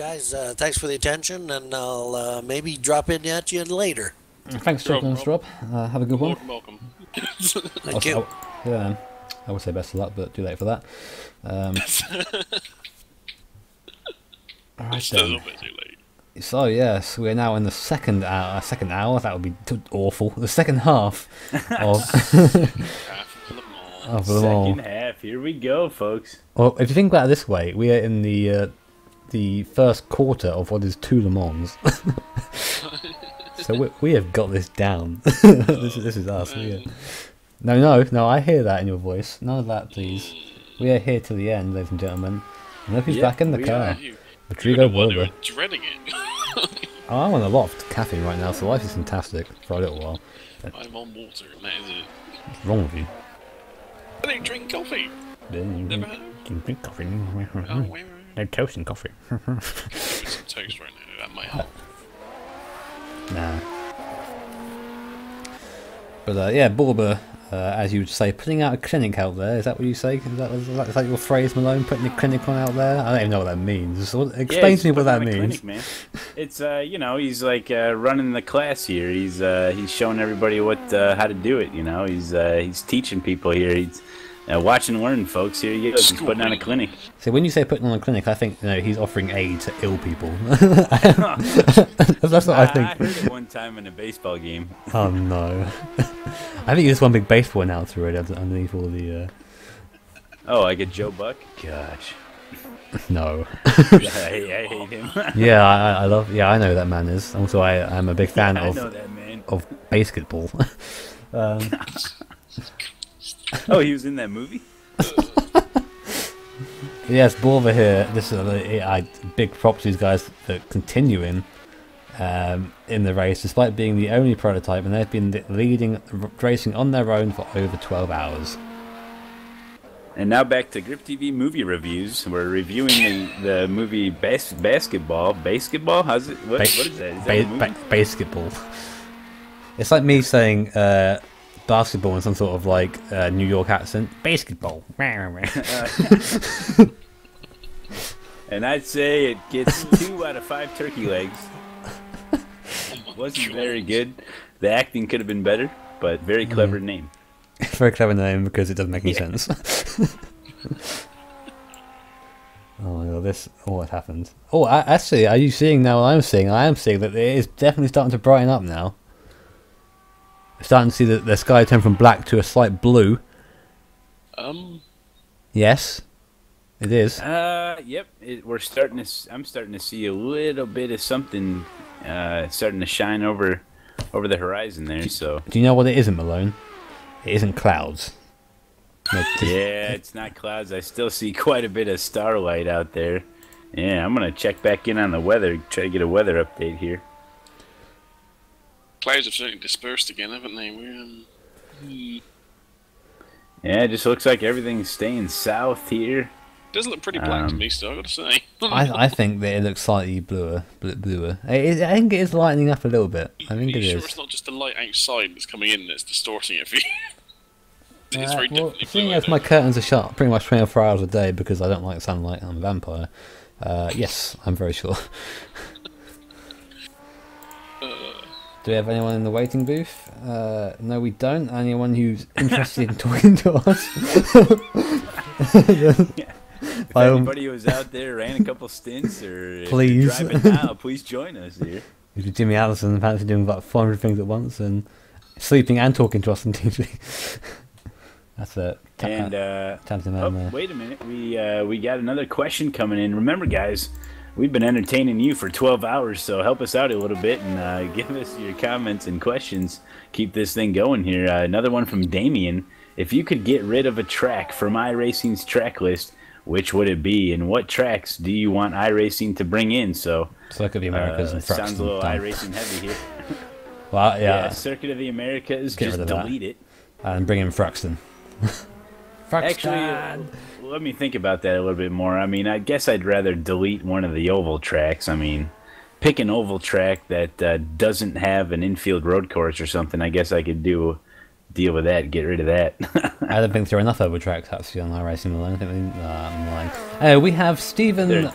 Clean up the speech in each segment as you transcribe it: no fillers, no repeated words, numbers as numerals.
guys. Thanks for the attention, and I'll maybe drop in at you later. Thanks for joining us, Rob. Have a good one. Welcome. Thank you. Yeah, I would say best of luck, but too late for that. Alright Still a then. little bit too late. So yes, we're now in the second hour. Second hour, that would be awful. The second half of Half of Le Mans. of Le Mans. Second half, here we go, folks. Well, if you think about it this way, we are in the first quarter of what is two Le Mans. So we have got this down. This is us. No, I hear that in your voice. None of that, please. We are here till the end, ladies and gentlemen. And look who's back in the car. Rodrigo Wilbur. Dreading it. Oh, I'm on a lot of caffeine right now, so life is fantastic for a little while. But I'm on water, and that is it. what's wrong with you? I don't drink coffee. Never have. Drink coffee. Oh, wait. No toast and coffee. With some toast right now. That might help. Nah. But yeah, Borba, as you would say, putting out a clinic out there. Is that what you say? Is that your phrase, Malone? Putting a clinic on out there? I don't even know what that means. Explain to me what that means. Clinic, man. It's you know, he's like running the class here. He's showing everybody what how to do it. You know, he's teaching people here. He's watch and learn, folks. Here he goes. He's putting on a clinic. So when you say putting on a clinic, I think he's offering aid to ill people. That's what I think. I heard it one time in a baseball game. Oh no! I think there's one big baseball announcer right underneath all the. Oh, like a Joe Buck? Gosh. No. I hate him. Yeah, I love. Yeah, I know who that man is. Also, I'm a big fan I know that man. of basketball. Oh, he was in that movie? Yes, Borba here. This is big props to these guys for continuing in the race, despite being the only prototype, and they've been leading racing on their own for over 12 hours. And now back to GripTV movie reviews. We're reviewing the movie Basketball. Basketball? How's it? What is that? Is that a movie? Basketball. It's like me saying basketball in some sort of like New York accent. Basketball. And I'd say it gets 2 out of 5 turkey legs. Wasn't very good. The acting could have been better, but very clever name. Very clever name because it doesn't make any sense. Oh no, what happened? Oh, actually, are you seeing now what I'm seeing? I am seeing that it is definitely starting to brighten up now. Starting to see the sky turn from black to a slight blue. Yes, it is. Yep. I'm starting to see a little bit of something starting to shine over the horizon there. So. Do you know what it isn't, Malone? It isn't clouds. No, yeah, it's not clouds. I still see quite a bit of starlight out there. Yeah, I'm gonna check back in on the weather. Try to get a weather update here. Clouds have certainly dispersed again, haven't they? Yeah, it just looks like everything's staying south here. It does look pretty black to me, still, I've got to say. I think that it looks slightly bluer. I think it is lightening up a little bit. I think Are you it sure is. it's not just the light outside that's coming in that's distorting it for you? It's very Well, definitely seeing blue as out my there. curtains are shut pretty much 24 hours a day because I don't like sunlight, I'm a vampire. Yes, I'm very sure. Do we have anyone in the waiting booth? No, we don't. Anyone who's interested in talking to us? If anybody was out there, ran a couple stints, or Please. if you're driving now, please join us here. If you're Jimmy Allison, apparently doing about 400 things at once and sleeping and talking to us on TV. That's it. And wait a minute, we got another question coming in. Remember, guys, we've been entertaining you for 12 hours, so help us out a little bit and give us your comments and questions. Keep this thing going here. Another one from Damien. If you could get rid of a track from iRacing's track list, which would it be, and what tracks do you want iRacing to bring in? So, Circuit of the Americas and sounds a little done. iRacing heavy here. Well, yeah. Circuit of the Americas, Get just rid of that. delete it. And bring in Fraxton. Actually, let me think about that a little bit more. I mean, I guess I'd rather delete one of the oval tracks. I mean, pick an oval track that doesn't have an infield road course or something. I guess I could do deal with that, get rid of that. I don't think there are enough over tracks actually on iRacing Malone. I think I'm lying. We have Stephen,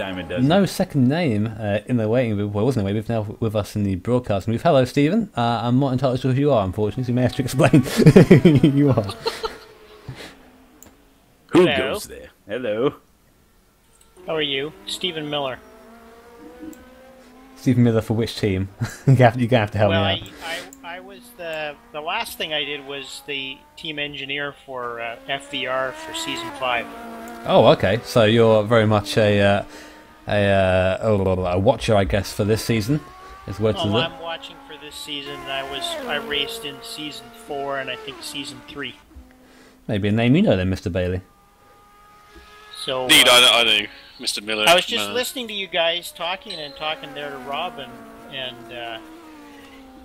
no second name, in the waiting room. Well, wasn't in the waiting room, now with us in the broadcasting booth. Hello, Stephen. I'm not entirely sure who you are, unfortunately, so you may have to explain who you are. Who goes there? Hello. How are you? Stephen Miller. Stephen Miller for which team? You're going to have to help me out. I was the last thing I did was the team engineer for FVR for season 5. Oh, okay. So you're very much a watcher, I guess, for this season. I'm watching for this season. I raced in season 4 and I think season 3. Maybe a name you know then, Mr. Bailey. So indeed, I know Mr. Miller. I was just listening to you guys talking there to Rob, and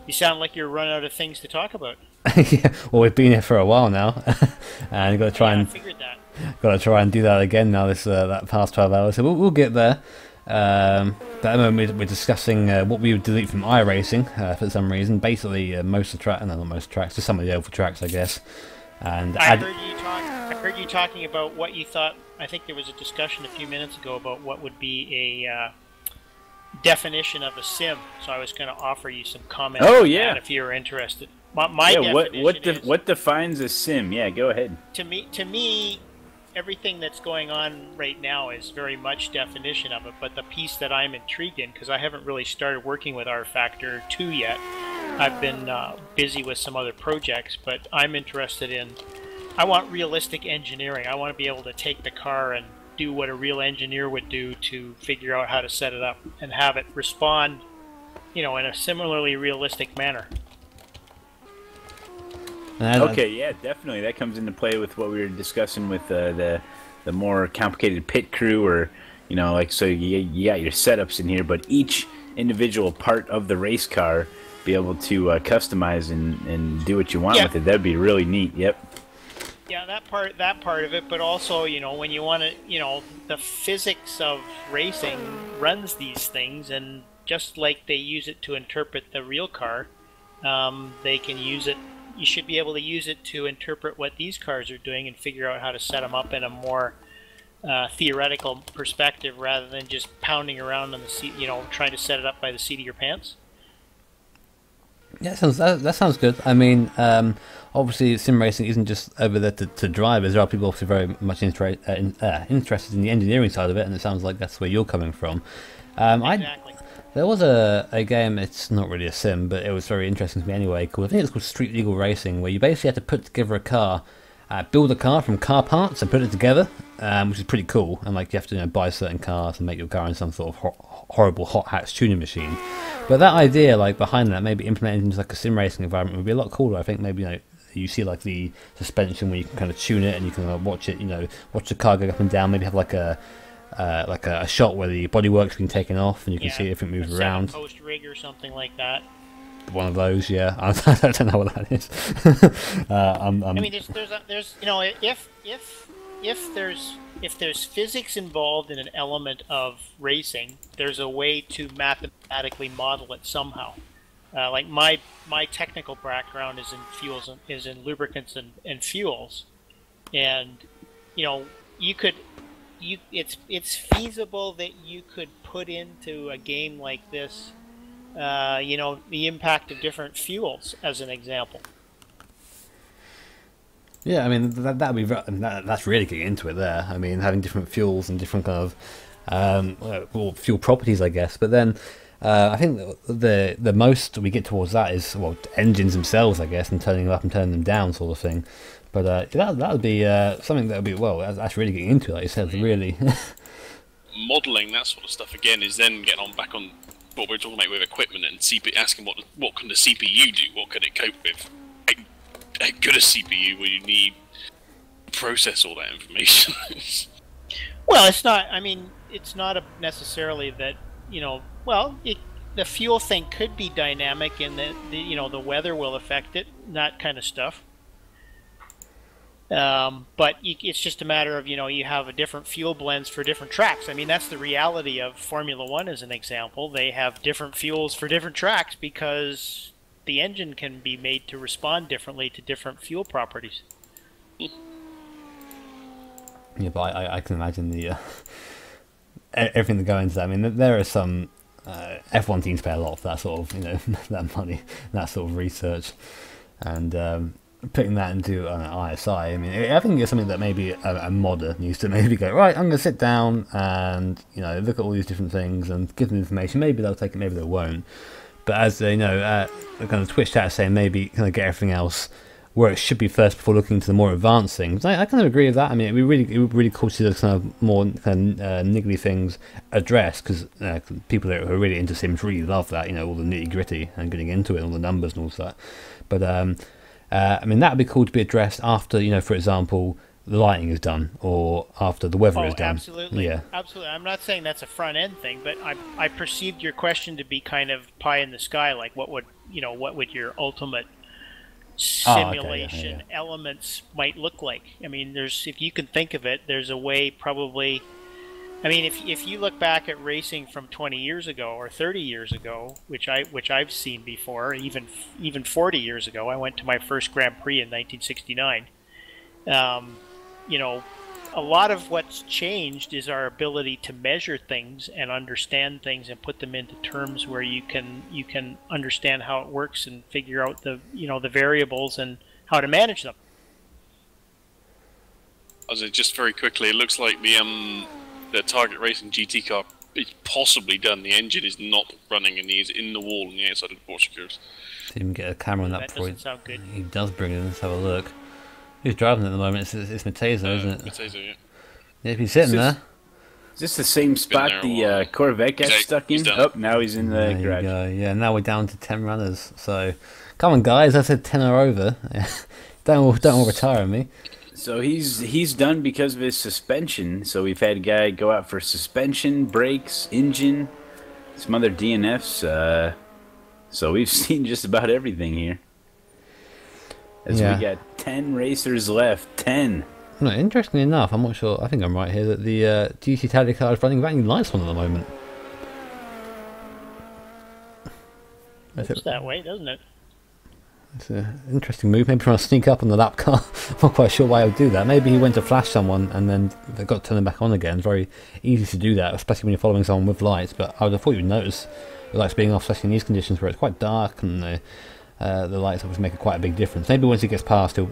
you sound like you're running out of things to talk about. Yeah, well, we've been here for a while now, and got to try I figured that. Got to try and do that again now. That past 12 hours, so we'll get there. But at the moment, we're discussing what we would delete from iRacing for some reason. Basically, most of the tracks, not most tracks, just some of the oval tracks, I guess. And I heard you talking about what you thought. I think there was a discussion a few minutes ago about what would be a definition of a sim. So I was going to offer you some comments on that if you were interested. My definition what defines a sim? Yeah, go ahead. To me, everything that's going on right now is very much definition of it. But the piece that I'm intrigued in, because I haven't really started working with rFactor 2 yet. I've been busy with some other projects, but I'm interested in. I want realistic engineering. I want to be able to take the car and do what a real engineer would do to figure out how to set it up and have it respond, in a similarly realistic manner. Okay, yeah, definitely. That comes into play with what we were discussing with the more complicated pit crew, or so you got your setups in here, but each individual part of the race car be able to customize and do what you want with it. That'd be really neat. Yep. Yeah, that part of it, but also, when you want to, the physics of racing runs these things, and just like they use it to interpret the real car, they can use it. You should be able to use it to interpret what these cars are doing and figure out how to set them up in a more theoretical perspective, rather than just pounding around on the seat, trying to set it up by the seat of your pants. Yeah, that sounds good. I mean, obviously, sim racing isn't just over there to drivers. There are people also very much interested in the engineering side of it, and it sounds like that's where you're coming from. Exactly. There was a game, it's not really a sim, but it was very interesting to me anyway, I think it's called Street Legal Racing, where you basically had to put together a car, build a car from car parts and put it together, which is pretty cool, and you have to buy certain cars and make your car in some sort of horrible hot hatch tuning machine. But that idea, behind that, maybe implemented into a sim racing environment would be a lot cooler. I think maybe you see the suspension where you can kind of tune it and you can watch it, watch the car go up and down. Maybe have a shot where the bodywork's been taken off and you can see if it moves around. Post rig or something like that. One of those, yeah. I don't know what that is. I mean, if there's physics involved in an element of racing, there's a way to mathematically model it somehow. My technical background is in fuels, is in lubricants and fuels, and it's feasible that you could put into a game like this, the impact of different fuels as an example. Yeah, I mean that'd be that's really getting into it there. I mean, having different fuels and different kind of fuel properties, I guess. But then I think the most we get towards that is engines themselves, I guess, and turning them up and turning them down, sort of thing. But that would be something that would be that's really getting into it, like you said, really. Modelling that sort of stuff again is then getting back on what we're talking about with equipment and asking what can the CPU do, what can it cope with. How good a CPU will you need to process all that information? Well, it's not. I mean, it's not necessarily that the fuel thing could be dynamic in that the weather will affect it, that kind of stuff. But it's just a matter of you have a different fuel blends for different tracks. I mean, that's the reality of Formula One as an example. They have different fuels for different tracks because the engine can be made to respond differently to different fuel properties. Yeah, but I can imagine the everything that goes into that. I mean, there are some F1 teams pay a lot for that sort of, that money, that sort of research, and putting that into an ISI. I mean, I think it's something that maybe a modder needs to maybe go, right, I'm going to sit down and look at all these different things and give them information. Maybe they'll take it, maybe they won't. But as the kind of Twitch chat is saying, maybe kind of get everything else where it should be first before looking to the more advanced things. I kind of agree with that. I mean, it would be really cool to see those kind of more kind of niggly things addressed, because people who are really into Sims really love that, all the nitty gritty and getting into it, all the numbers and all that. But I mean, that would be cool to be addressed after, for example, the lighting is done or after the weather is done. Absolutely. Yeah, absolutely. I'm not saying that's a front end thing, but I perceived your question to be kind of pie in the sky, like what would your ultimate simulation elements might look like. I mean, if you can think of it, there's a way probably. I mean, if you look back at racing from 20 years ago or 30 years ago, which I've seen before, even 40 years ago, I went to my first Grand Prix in 1969. A lot of what's changed is our ability to measure things and understand things and put them into terms where you can understand how it works and figure out the variables and how to manage them. Just very quickly, it looks like the Target Racing GT car is possibly done. The engine is not running and he's in the wall on the outside of the Porsche. Didn't even get a camera on that before. Doesn't sound good. He does bring it in. Let's have a look. Who's driving at the moment? It's Matezo, isn't it? Matezo, yeah. Yeah, he's sitting there. Is this the same spot the Corvette got stuck in? Oh, now he's in the garage. Yeah, now we're down to 10 runners. So, come on, guys. I said 10 are over. don't all retire on me. So he's done because of his suspension. So we've had a guy go out for suspension, brakes, engine, some other DNFs. So we've seen just about everything here. As we got 10 racers left. 10. No, interestingly enough, I'm not sure. I think I'm right here that the GT Tally car is running without any lights on at the moment. It's that way, doesn't it? It's an interesting move. Maybe trying to sneak up on the lap car. I'm not quite sure why I would do that. Maybe he went to flash someone and then they got to turn them back on again. It's very easy to do that, especially when you're following someone with lights. But I would have thought you'd notice the lights being off, especially in these conditions where it's quite dark and the lights obviously make quite a big difference. Maybe once he gets past, he'll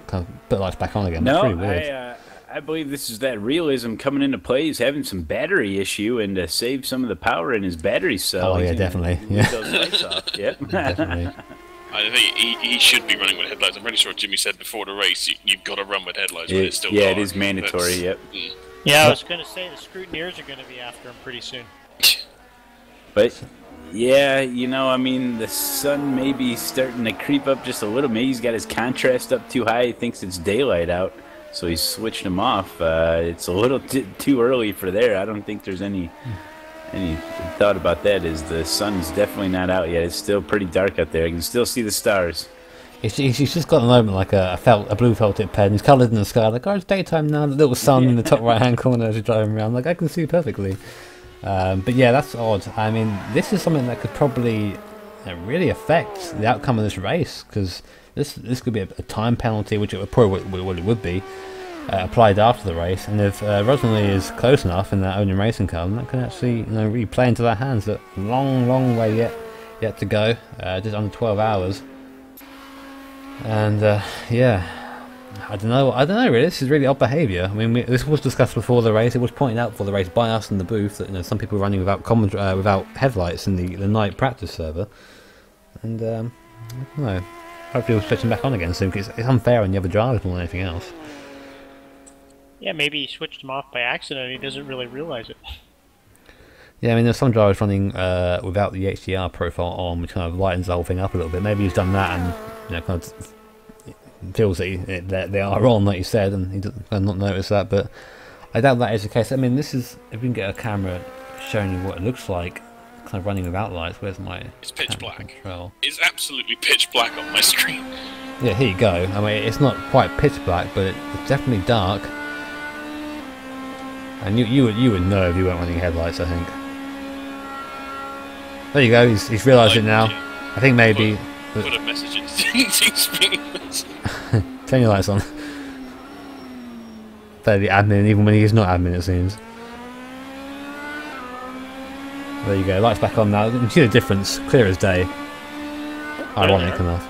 kind of put the lights back on again. No, pretty weird. I believe this is that realism coming into play. He's having some battery issue, and to save some of the power in his battery cell. Oh, yeah, definitely. Yeah. Those lights off. Yep. Definitely. I think he should be running with headlights. I'm pretty sure Jimmy said before the race you've got to run with headlights when it's still dark. Yeah, it is mandatory, yep. Yeah, I was going to say the scrutineers are going to be after him pretty soon. But, yeah, I mean, the sun may be starting to creep up just a little. Maybe he's got his contrast up too high. He thinks it's daylight out, so he's switched them off. It's a little too early for there. I don't think there's any thought about that. Is the sun's definitely not out yet. It's still pretty dark out there. You can still see the stars. He's just got a moment like a blue felt tip pen. He's coloured in the sky. Like, oh, it's daytime now. The little sun in the top right hand corner as you're driving around. Like, I can see perfectly. But yeah, that's odd. I mean, this is something that could probably really affect the outcome of this race, because this could be a time penalty, which it probably would be. Applied after the race, and if Rosalie is close enough in that owning racing car, then that can actually really play into their hands. That long way yet to go, just under 12 hours. And yeah, I don't know really. This is really odd behaviour. I mean, this was discussed before the race. It was pointed out before the race by us in the booth that some people were running without headlights in the night practice server, and I don't know. Hopefully we'll switch them back on again soon, because it's unfair on the other drivers more than anything else. Yeah, maybe he switched him off by accident and he doesn't really realize it. Yeah, I mean, there's some drivers running without the HDR profile on, which kind of lightens the whole thing up a little bit. Maybe he's done that and kind of feels that they are on, like you said, and he doesn't not notice that. But I doubt that is the case. I mean, this is, if we can get a camera showing you what it looks like, kind of running without lights. Where's my? It's pitch black. Control? It's absolutely pitch black on my screen. Yeah, here you go. I mean, it's not quite pitch black, but it's definitely dark. And you would know if you weren't running headlights, I think. There you go. He's realised it now. I think maybe Put a message in TeamSpeak. Turn your lights on. Fairly admin, even when he's not admin, it seems. There you go, lights back on now. You can see the difference, clear as day. Ironic enough.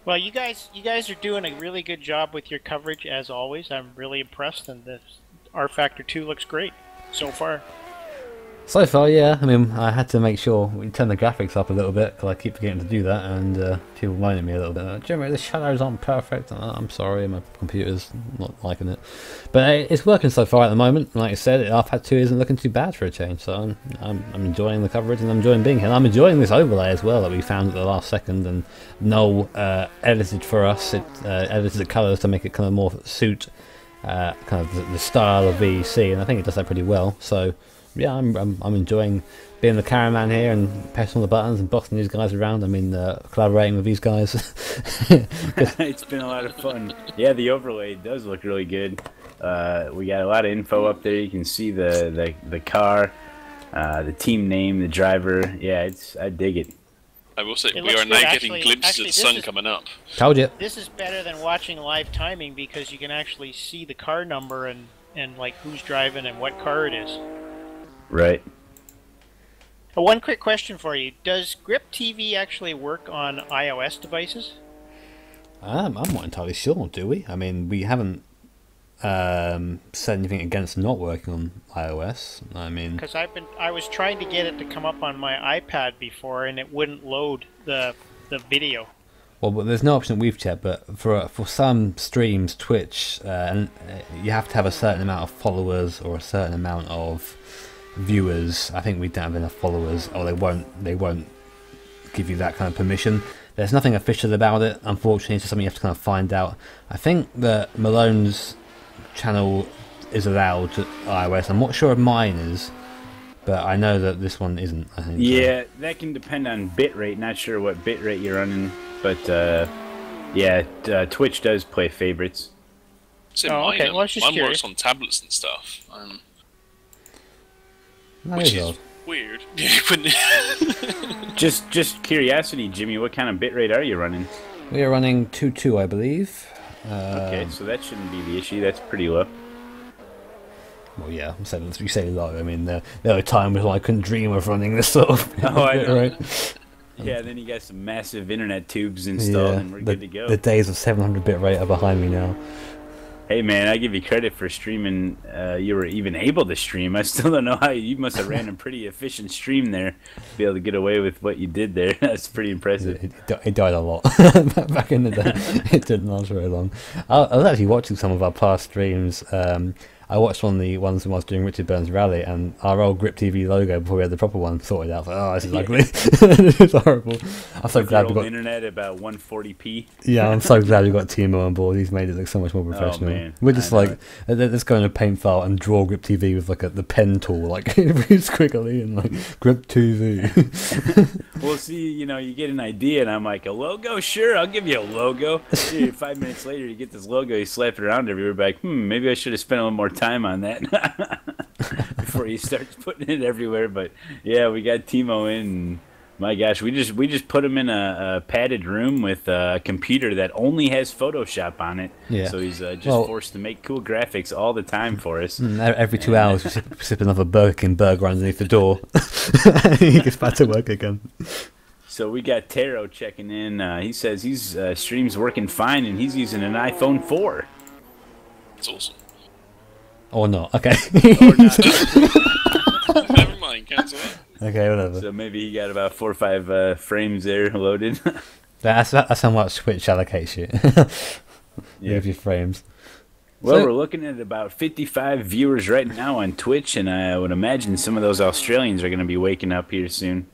Well, you guys are doing a really good job with your coverage as always. I'm really impressed, and the rFactor 2 looks great so far. So far, yeah. I mean, I had to make sure we turn the graphics up a little bit because I keep forgetting to do that, and people moaning at me a little bit. Jimmy, the shadows aren't perfect. I'm sorry, my computer's not liking it, but it's working so far at the moment. Like I said, rFactor 2 isn't looking too bad for a change, so I'm enjoying the coverage and I'm enjoying being here. And I'm enjoying this overlay as well that we found at the last second, and Noel edited for us. It edited the colours to make it kind of more suit kind of the style of VEC, and I think it does that pretty well. So. Yeah, I'm enjoying being the cameraman here and pressing all the buttons and bossing these guys around. I mean, collaborating with these guys. It's been a lot of fun. Yeah, the overlay does look really good. We got a lot of info up there. You can see the car, the team name, the driver. Yeah, I dig it. I will say, we are now getting glimpses of the sun coming up. Told you. This is better than watching live timing because you can actually see the car number and like who's driving and what car it is. Right. One quick question for you. Does GripTV actually work on iOS devices? I'm not entirely sure, do we? I mean, we haven't said anything against not working on iOS. I mean... Because I was trying to get it to come up on my iPad before, and it wouldn't load the video. Well, but there's no option that we've checked, but for some streams, Twitch, you have to have a certain amount of followers or a certain amount of viewers. I think we don't have enough followers, or they won't give you that kind of permission. There's nothing official about it, unfortunately. It's just something you have to kind of find out. I think that Malone's channel is allowed to iOS. I'm not sure if mine is, but I know that this one isn't, I think. Yeah, that can depend on bitrate. Not sure what bitrate you're running, but yeah, Twitch does play favorites. So okay. Well, mine works on tablets and stuff. Which is weird. Just curiosity, Jimmy, what kind of bitrate are you running? We are running 2.2, I believe. Okay, so that shouldn't be the issue. That's pretty low. Well, yeah, you say low. I mean, there were times when I couldn't dream of running this sort of right? Yeah, then you got some massive internet tubes installed, and we're good to go. The days of 700 bitrate are behind me now. Hey man, I give you credit for streaming. You were even able to stream. I still don't know how you must have ran a pretty efficient stream there to be able to get away with what you did there. That's pretty impressive. It died a lot back in the day. It didn't last very long. I was actually watching some of our past streams. I watched one of the ones when I was doing Richard Burns' rally, and our old GripTV logo before we had the proper one sorted out. Oh, this is ugly. This is horrible. I'm so glad we got internet about 140p. Yeah, I'm so glad we got Timo on board. He's made it look so much more professional. Oh, man. We're just let's go in a paint file and draw GripTV with like the pen tool, like really squiggly and like GripTV. Well, see, you get an idea, and I'm like, a logo? Sure, I'll give you a logo. Dude, 5 minutes later, you get this logo, you slap it around everywhere, like, maybe I should have spent a little more time on that before you start putting it everywhere. But yeah, we got Timo in, and my gosh, we just put him in a padded room with a computer that only has Photoshop on it. Yeah. So he's forced to make cool graphics all the time for us. Every 2 hours we sip another Burger King burger underneath the door. He gets back to work again. So we got Taro checking in. He says his stream's working fine, and he's using an iPhone 4. That's awesome. Or not, okay. Or not. Never mind, cancel that. Okay, whatever. So maybe he got about 4 or 5 frames there loaded. That's how much Twitch allocates you. You have your frames. Well, we're looking at about 55 viewers right now on Twitch, and I would imagine some of those Australians are going to be waking up here soon.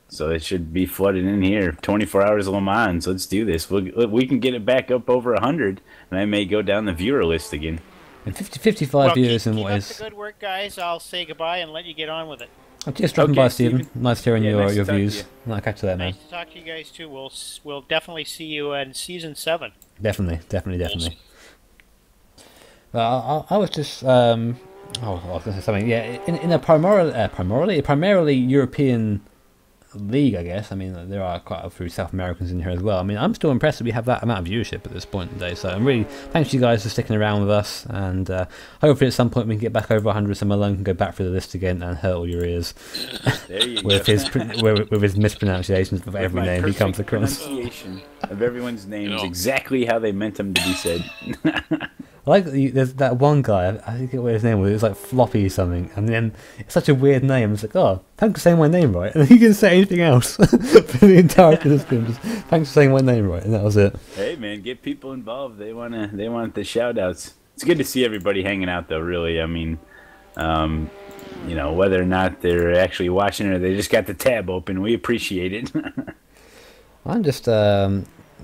So it should be flooded in here. 24 hours of LeMans. Let's do this. We can get it back up over 100, and I may go down the viewer list again. And 55 viewers in what is... Keep up the good work, guys. I'll say goodbye and let you get on with it. Just dropping by, Stephen. Stephen. Nice hearing Yeah, your nice to talk to views. you. I'll catch you there, man. Nice to talk to you guys too. We'll definitely see you in season 7. Definitely. Awesome. I was just I was going to say something. Yeah, in a primarily European league, I guess. I mean, there are quite a few South Americans in here as well. I mean, I'm still impressed that we have that amount of viewership at this point in the day. So I'm really thanks to you guys for sticking around with us, and hopefully at some point we can get back over 100. So Malone can go back through the list again and hurt all your ears There you with go. his with his mispronunciations of every My name he comes perfect across. pronunciation of everyone's names, Yeah. exactly how they meant them to be said. There's that one guy, I forget what his name was, it was like Floppy something, and then it's such a weird name, it's like, oh, thanks for saying my name right, and he didn't say anything else for the entire participant, just, thanks for saying my name right, and that was it. Hey man, get people involved. They want the shout outs. It's good to see everybody hanging out though, really. I mean, you know, whether or not they're actually watching or they just got the tab open, we appreciate it. I'm just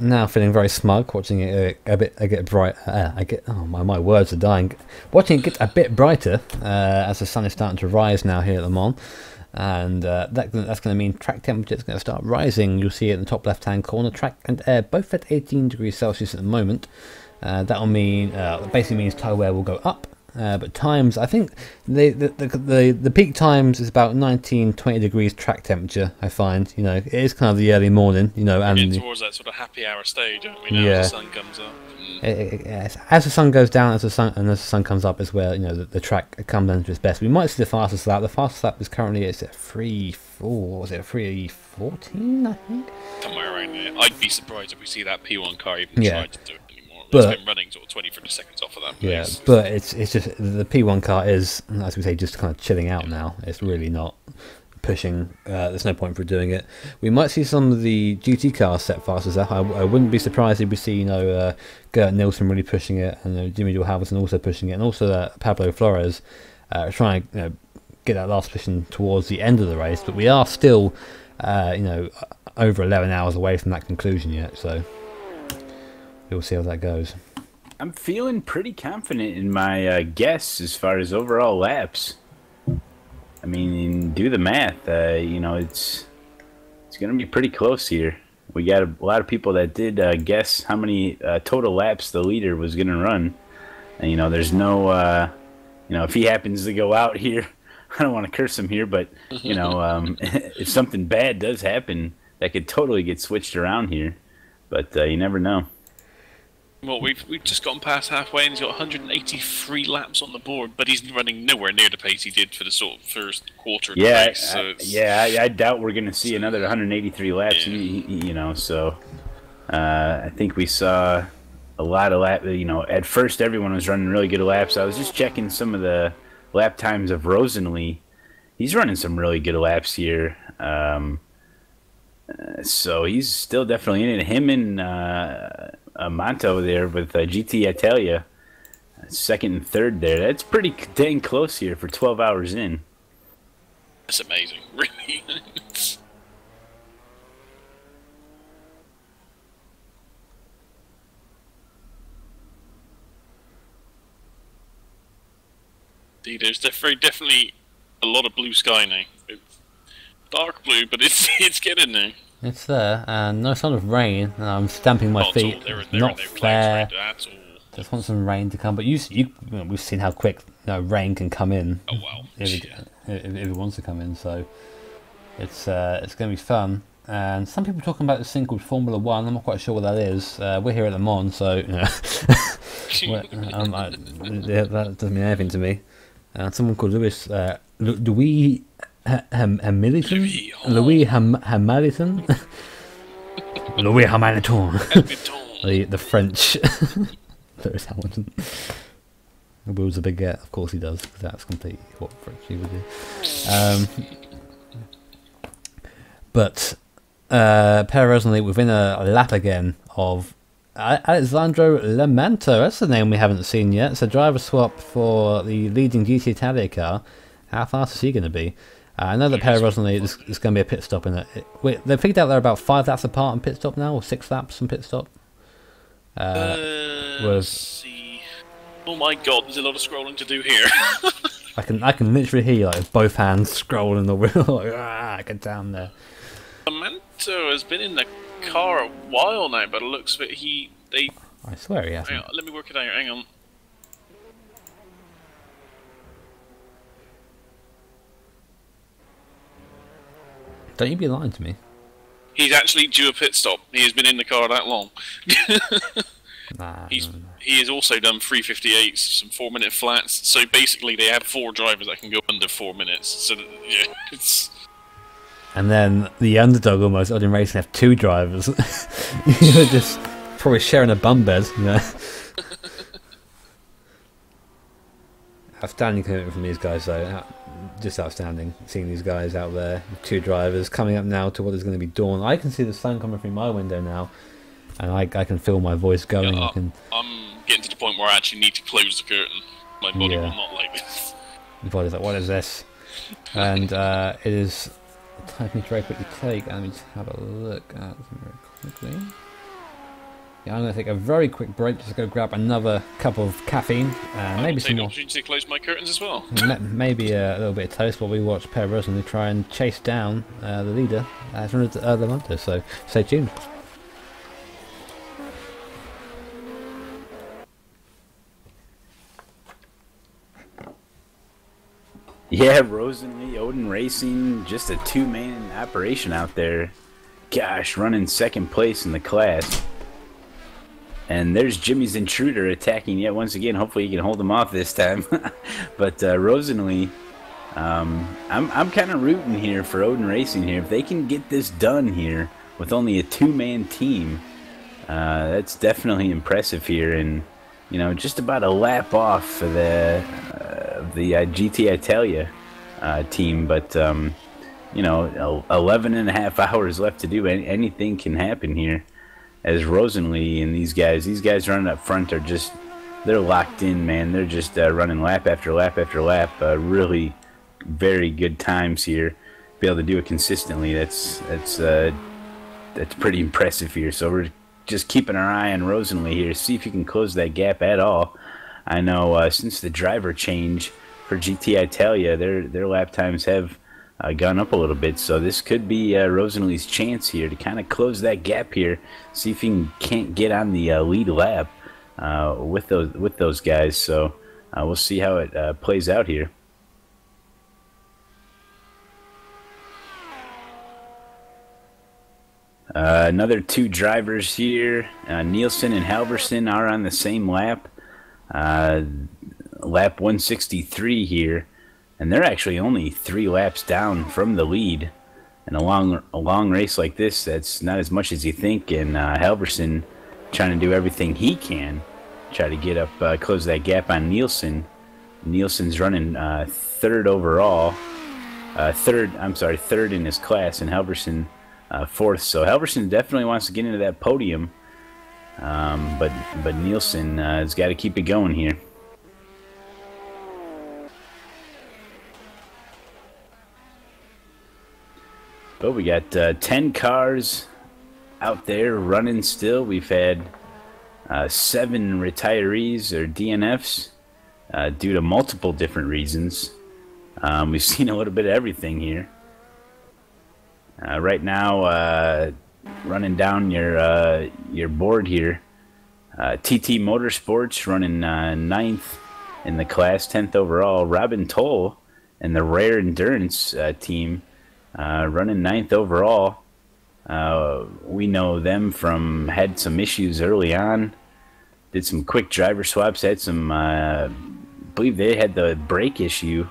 now feeling very smug, watching it get bright. My words are dying. Watching it get a bit brighter as the sun is starting to rise now here at LeMans, and that's going to mean track temperature is going to start rising. You'll see it in the top left-hand corner. Track and air both at 18 degrees Celsius at the moment. That'll mean basically means tyre wear will go up. But times, I think the peak times is about 19-20 degrees track temperature. I find, you know, it is kind of the early morning, you know, and Getting towards that sort of happy hour stage, aren't we now? Yeah. As the sun comes up. as the sun goes down, as the sun comes up, is where, you know, the track comes into its best. We might see the fastest lap. The fastest lap is currently at 3:14, I think. Somewhere around there. I'd be surprised if we see that P1 car even Yeah. try to do it anymore. But- It's been running sort of 20-30 seconds off of that Yeah, place. but it's just the P1 car is, as we say, just kind of chilling out now. It's really not pushing. There's no point for doing it. We might see some of the GT cars set fast as that. I wouldn't be surprised if we see, you know, Gert Nilsson really pushing it, and Jimmy Halverson also pushing it, and also Pablo Flores trying to, you know, get that last position towards the end of the race. But we are still, you know, over 11 hours away from that conclusion yet. So we'll see how that goes. I'm feeling pretty confident in my guess as far as overall laps. I mean, do the math. You know, it's going to be pretty close here. We got a lot of people that did guess how many total laps the leader was going to run. And, you know, there's no, you know, if he happens to go out here, I don't want to curse him here, but, you know, if something bad does happen, that could totally get switched around here. But you never know. Well, we've just gotten past halfway, and he's got 183 laps on the board, but he's running nowhere near the pace he did for the sort of first quarter of the race. So I doubt we're going to see another 183 laps. Yeah. You know, so I think we saw a lot of laps. You know, at first everyone was running really good laps. I was just checking some of the lap times of Rosenly. He's running some really good laps here. So he's still definitely in it. Him and Monto there with GT Italia, second and third there. That's pretty dang close here for 12 hours in. that's amazing, really. See, there's definitely a lot of blue sky now. It's dark blue, but it's getting there. It's there, and no sign of rain. And I'm stamping my Not at feet. all. There are Not no clouds fair. right at all. Just want some rain to come, but you know, we've seen how quick, you know, rain can come in Oh wow. if it wants to come in. So it's going to be fun. And some people are talking about this thing called Formula One. I'm not quite sure what that is. We're here at LeMans, so you know, that doesn't mean anything to me. Someone called Louis Hamilton. Louis Hamilton. Louis Hamilton. The French. Lewis Hamilton. Will's a big get, of course he does, because that's completely what French he would do. But Perez within a lap again of Alessandro Lamanto. That's the name we haven't seen yet. It's a driver swap for the leading GT Italia car. How fast is he going to be? I know that Perez is going to be a pit stop in it. They figured out they're about 5 laps apart on pit stop now, or 6 laps on pit stop. Let's see. Oh my god, there's a lot of scrolling to do here. I can literally hear like both hands scrolling the wheel, like get down there. Manto has been in the car a while now, but it looks that I swear he hasn't. Hang on, let me work it out. Hang on. Don't you be lying to me. He's actually due a pit stop. He has been in the car that long. Nah, He has also done 358s, some 4-minute flats. So basically, they have 4 drivers that can go under 4 minutes. So yeah, it's. And then the underdog almost Odin Racing have 2 drivers. You're just probably sharing a bum bed. You know? Outstanding commitment from these guys, though. Just outstanding seeing these guys out there, 2 drivers coming up now to what is going to be dawn. I can see the sun coming through my window now, and I can feel my voice going. Yeah, I'm getting to the point where I actually need to close the curtain. My body will not like this. My body's like, what is this? And it is time for me to very quickly take. Let me just have a look at them very quickly. Yeah, I'm going to take a very quick break just to go grab another cup of caffeine. Maybe some more. Opportunity to close my curtains as well. Maybe a little bit of toast while we watch Perez and we try and chase down the leader, LeMans. So stay tuned. Yeah, Rosenly, Odin Racing, just a 2-man operation out there. Gosh, running 2nd place in the class. And there's Jimmy's Intruder attacking yet once again. Hopefully he can hold him off this time. But Rosenly, I'm kind of rooting here for Odin Racing here. If they can get this done here with only a 2-man team, that's definitely impressive here. And, you know, just about a lap off for the GT Italia team. But, you know, 11.5 hours left to do. Anything can happen here. As Rosenly and these guys running up front are just, they're locked in, man. They're just running lap after lap after lap. Really very good times here. Be able to do it consistently. That's pretty impressive here. So we're just keeping our eye on Rosenly here. See if he can close that gap at all. I know since the driver change for GT Italia, their lap times have gone up a little bit, so this could be Rosenly's chance here to kind of close that gap here. See if he can't get on the lead lap with those guys. So we'll see how it plays out here. Another 2 drivers here. Nielsen and Halverson are on the same lap. Lap 163 here. And they're actually only 3 laps down from the lead. And a long race like this, that's not as much as you think. And Halverson trying to do everything he can, try to get up, close that gap on Nielsen. Nielsen's running 3rd overall, third in his class, and Halverson 4th. So Halverson definitely wants to get into that podium, but Nielsen has got to keep it going here. But we got 10 cars out there running still. We've had 7 retirees or DNFs due to multiple different reasons. We've seen a little bit of everything here. Right now, running down your board here, TT Motorsports running 9th in the class, 10th overall. Robin Toll and the Rare Endurance team running 9th overall. We know them from, had some issues early on, did some quick driver swaps, had some, I believe they had the brake issue.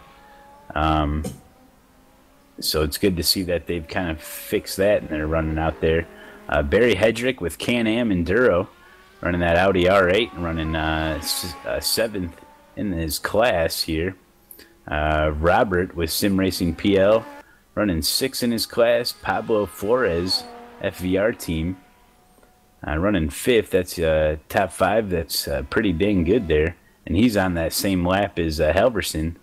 So it's good to see that they've kind of fixed that and they're running out there. Barry Hedrick with Can-Am Enduro running that Audi R8 and running 7th in his class here. Robert with Sim Racing PL running 6th in his class. Pablo Flores, FVR team, running 5th. That's top 5. That's pretty dang good there. And he's on that same lap as Halverson.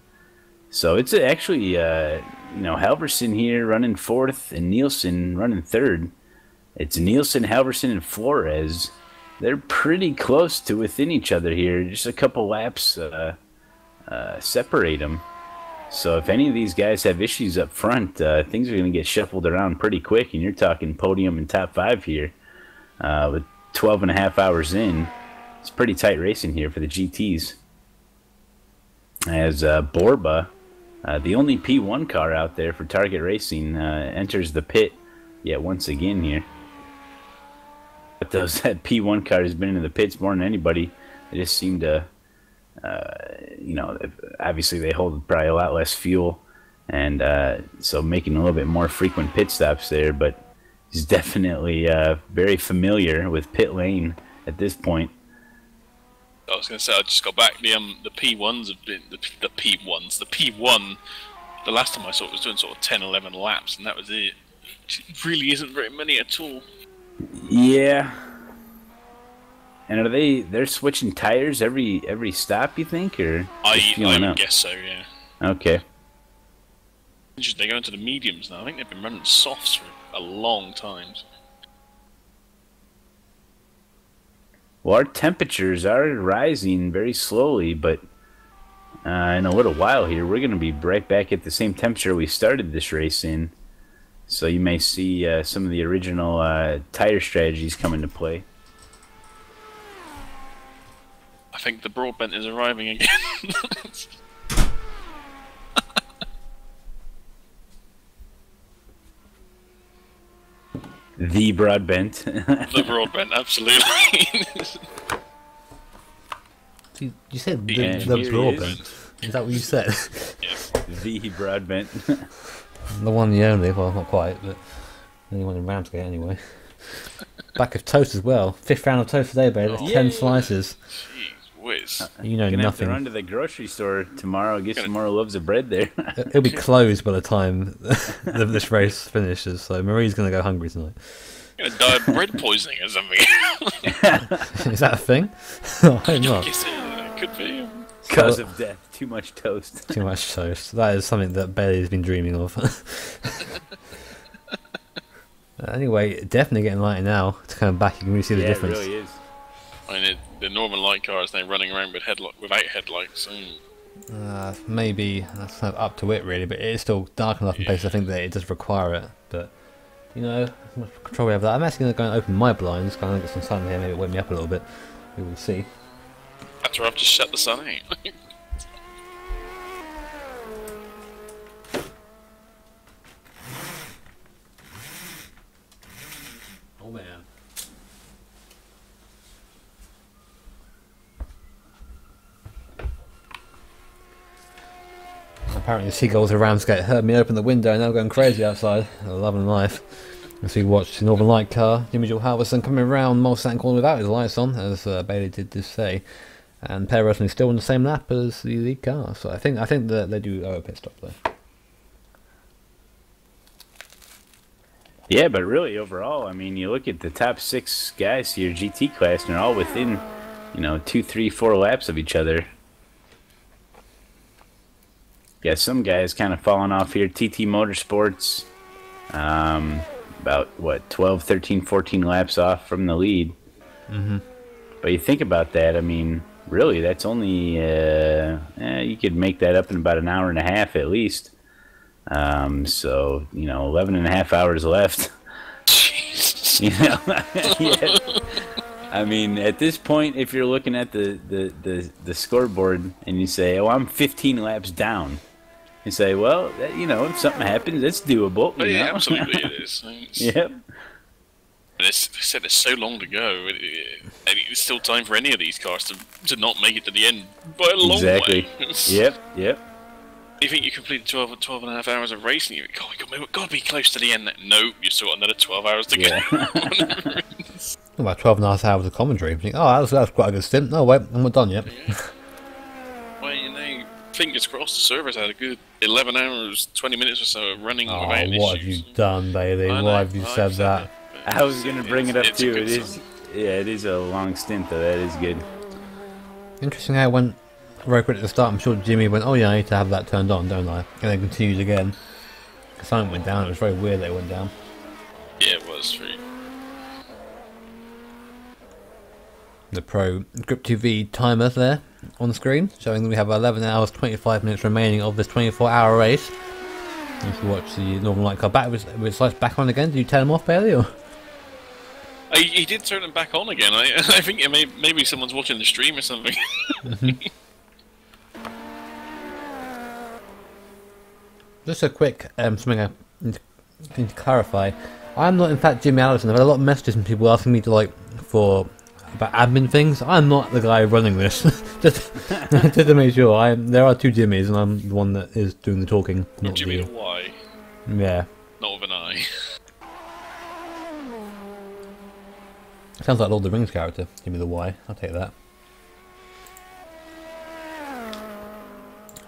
So it's actually, you know, Halverson here running 4th and Nielsen running 3rd. It's Nielsen, Halverson, and Flores. They're pretty close to within each other here. Just a couple laps separate them. So if any of these guys have issues up front, things are going to get shuffled around pretty quick, and you're talking podium and top 5 here. With 12 and a half hours in, it's pretty tight racing here for the GTs. As Borba, the only P1 car out there for Target Racing, enters the pit yet once again here. But that P1 car has been in the pits more than anybody. They just seem to, you know, obviously they hold probably a lot less fuel, and so making a little bit more frequent pit stops there. But he's definitely very familiar with pit lane at this point. I was going to say, I just got back. The P1s have been the P1. The last time I saw it was doing sort of 10, 11 laps, and that was it. It really isn't very many at all. Yeah. And are they're switching tires every stop, you think, or I would guess so, yeah. Okay. They're going to the mediums now. I think they've been running softs for a long time. Well, our temperatures are rising very slowly, but in a little while here, we're going to be right back at the same temperature we started this race in. So you may see some of the original tire strategies come into play. I think the Broadbent is arriving again. The Broadbent. The Broadbent, absolutely. You said the Broadbent. Is that what you said? Yes. The Broadbent. The one, the only. Well, not quite, but the only one in Ramsgate anyway. Back of toast as well. 5th round of toast today, baby. That's 10 slices. Jeez whiz. You know Gonna nothing. have to run to the grocery store tomorrow, get some more loaves of bread there. It'll be closed by the time this race finishes, so Marie's going to go hungry tonight. You're going to die of bread poisoning or something. Is that a thing? I hope not. Yes, it could be. Cause of death, too much toast. Too much toast. That is something that Bailey's been dreaming of. Anyway, definitely getting lighter now. To come back, you can really see the difference. It really is. I mean, the Northern Light car is now running around with without headlights. Maybe that's kind of up to it, really, but it is still dark enough in places I think that it does require it. But, you know, as much control we have that. I'm actually going to go and open my blinds, kind of get some sun here, maybe wake me up a little bit. We will see. After I've just shut the sun out. Oh man. Apparently the seagulls of Ramsgate heard me open the window and now going crazy outside. They're loving life. As we watched the Northern Light car, Jimmy Joel Halverson coming around Mulsanne corner without his lights on, as Bailey did just say. And Perez is still in the same lap as the lead car, so I think that they do owe a pit stop though. Yeah, but really overall, I mean, you look at the top 6 guys here, GT class, and they're all within, you know, 2, 3, 4 laps of each other. Yeah, some guys kind of falling off here. TT Motorsports, about what, 12, 13, 14 laps off from the lead. Mm-hmm. But you think about that, I mean, really, that's only, you could make that up in about an hour and a half at least. So, you know, 11 and a half hours left. Jesus. You know, yeah. I mean, at this point, if you're looking at the scoreboard and you say, oh, I'm 15 laps down, you say, well, that, you know, if something happens, it's doable. Oh, yeah, know? absolutely it is. Yep. They said there's so long to go. It's still time for any of these cars to not make it to the end by a long way. Yep. You think you completed 12 and a half hours of racing, you think, oh, we've got to be close to the end. No, you've still got another 12 hours to go. About 12 and a half hours of commentary. You think, oh, that was quite a good stint. No, wait, I'm not done yet. Yeah. Well, you know, fingers crossed the servers had a good 11 hours, 20 minutes or so of running without issues. What have you done, Bailey? Why have you said that? I was going to bring it up too. It is a long stint, though. That is good. Interesting how it went very quick at the start. I'm sure Jimmy went, oh yeah, I need to have that turned on, don't I? And then continued again. Something went down. It was very weird that it went down. Yeah, it was. the Pro GripTV timer there on the screen, showing that we have 11 hours 25 minutes remaining of this 24-hour race. If you watch the Northern Light car back with lights back on again, did you turn them off, Bailey? Or? He did turn them back on again. I think maybe someone's watching the stream or something. Just a quick something I need to clarify. I'm not, in fact, Jimmy Allison. I've had a lot of messages from people asking me about admin things. I'm not the guy running this. just to make sure, there are two Jimmys, and I'm the one that is doing the talking. Not Jimmy with a Y. Yeah. Not with an I. Sounds like Lord of the Rings character. Jimmy the Y. I'll take that.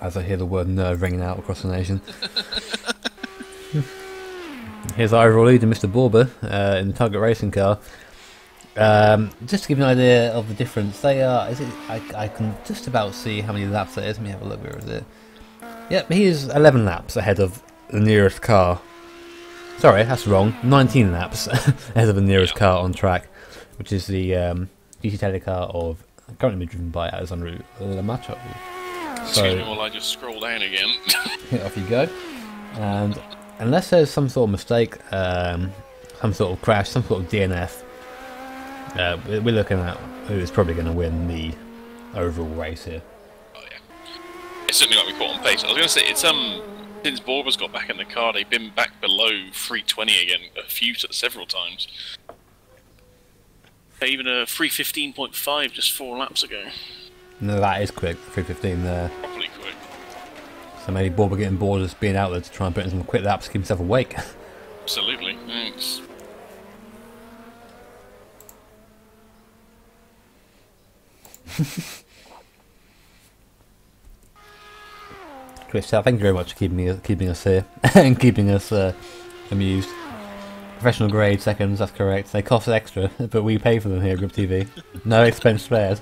As I hear the word nerve ringing out across the nation. Here's our overall leader, Mr. Borber, in the Target Racing car. Just to give you an idea of the difference, they are. I can just about see how many laps that is. Let me have a look. Where is it? Yep, he is 11 laps ahead of the nearest car. Sorry, that's wrong. 19 laps ahead of the nearest car on track, which is the GT Tele car of currently driven by Alexandre Lemacho. Excuse me while I just scroll down again. Off you go. And unless there's some sort of mistake, some sort of crash, some sort of DNF, we're looking at who is probably going to win the overall race here. Oh yeah, it's certainly got to be caught on pace. I was going to say it's since Borber's got back in the car, they've been back below 320 again several times. Even a 315.5 just 4 laps ago. No, that is quick. 315 there. Properly quick. So maybe Borber getting bored of being out there to try and put in some quick laps to keep himself awake. Absolutely. Thanks. Chris, thank you very much for keeping us here and keeping us amused. Professional grade seconds, that's correct. They cost extra, but we pay for them here at GripTV. No expense spared.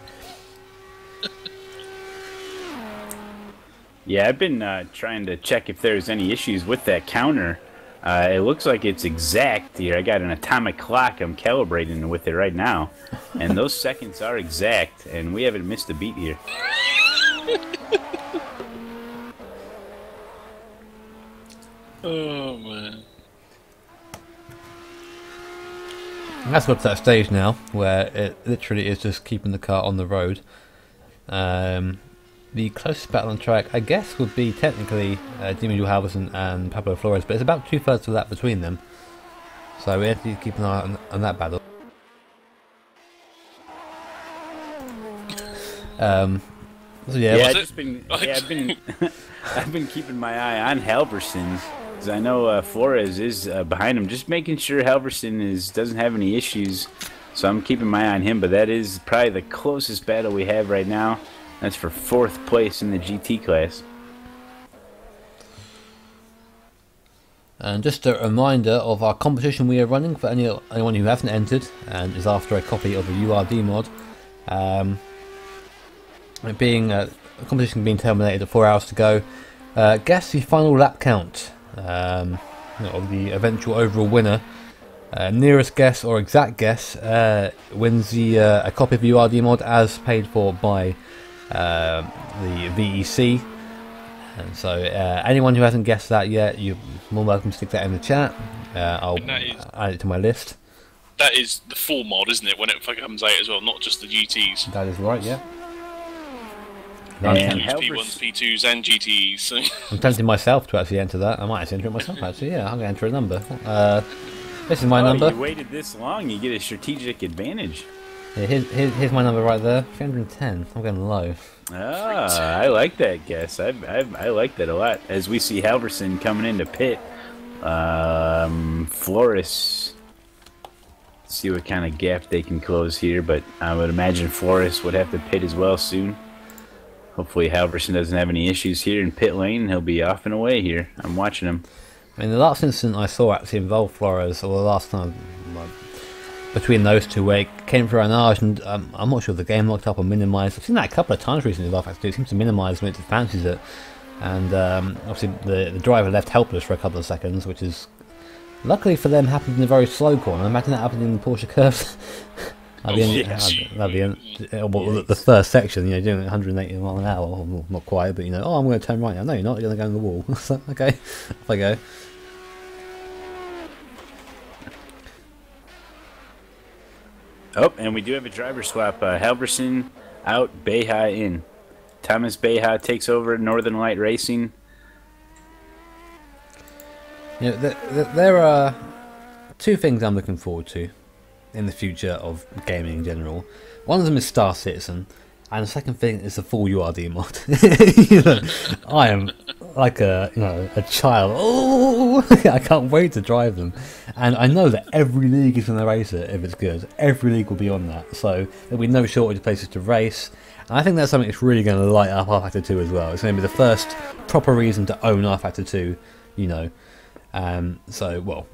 Yeah, I've been trying to check if there's any issues with that counter. It looks like it's exact here. I got an atomic clock I'm calibrating with it right now. And those seconds are exact, and we haven't missed a beat here. Oh, man. And that's got to that stage now where it literally is just keeping the car on the road. The closest battle on track, I guess, would be technically Jimmy Halverson and Pablo Flores, but it's about 2/3 of that between them. So we have to keep an eye on that battle. So yeah, I've been keeping my eye on Halverson, because I know Flores is behind him, just making sure Halverson doesn't have any issues. So I'm keeping my eye on him, but that is probably the closest battle we have right now. That's for 4th place in the GT class. And just a reminder of our competition we are running for anyone who hasn't entered and is after a copy of the URD mod. A competition being terminated at 4 hours to go. Guess the final lap count of the eventual overall winner. Nearest guess or exact guess wins a copy of the URD mod as paid for by the VEC. And so anyone who hasn't guessed that yet, you're more welcome to stick that in the chat. I'll add it to my list. That is the full mod, isn't it, when it comes out as well, not just the GTs. That is right, yeah. And P1s, P2s and GTs. So. I'm tempting myself to actually enter that. I might actually enter it myself, actually. Yeah, I'm going to enter a number. This is my number. You waited this long, you get a strategic advantage. Yeah, here's my number right there. 310. I'm going low. Ah, I like that guess. I like that a lot. As we see Halverson coming into pit, Flores. See what kind of gap they can close here, but I would imagine Flores would have to pit as well soon. Hopefully Halverson doesn't have any issues here in pit lane. He'll be off and away here. I'm watching him. I mean, the last incident I saw actually involved Flores, or the last time between those two, where it came for an arch, and I'm not sure if the game locked up or minimised. I've seen that a couple of times recently. It seems to minimise when it fancies it, and obviously the driver left helpless for a couple of seconds, which is luckily for them happened in a very slow corner. Imagine that happened in the Porsche curves. The first section, you know, doing 180 miles an hour, well, not quite, but you know, oh, I'm going to turn right now. No, you're not. You're going to go in the wall. So, okay, off I go. Oh, and we do have a driver swap. Halverson out, Beha in. Thomas Beha takes over Northern Light Racing. You know, there are two things I'm looking forward to in the future of gaming in general. One of them is Star Citizen, and the second thing is the full URD mod. You know, I am like a child. Oh, I can't wait to drive them, and I know that every league is going to race it if it's good. Every league will be on that, so there'll be no shortage of places to race. And I think that's something that's really going to light up rFactor 2 as well. It's going to be the first proper reason to own rFactor 2. You know. Well,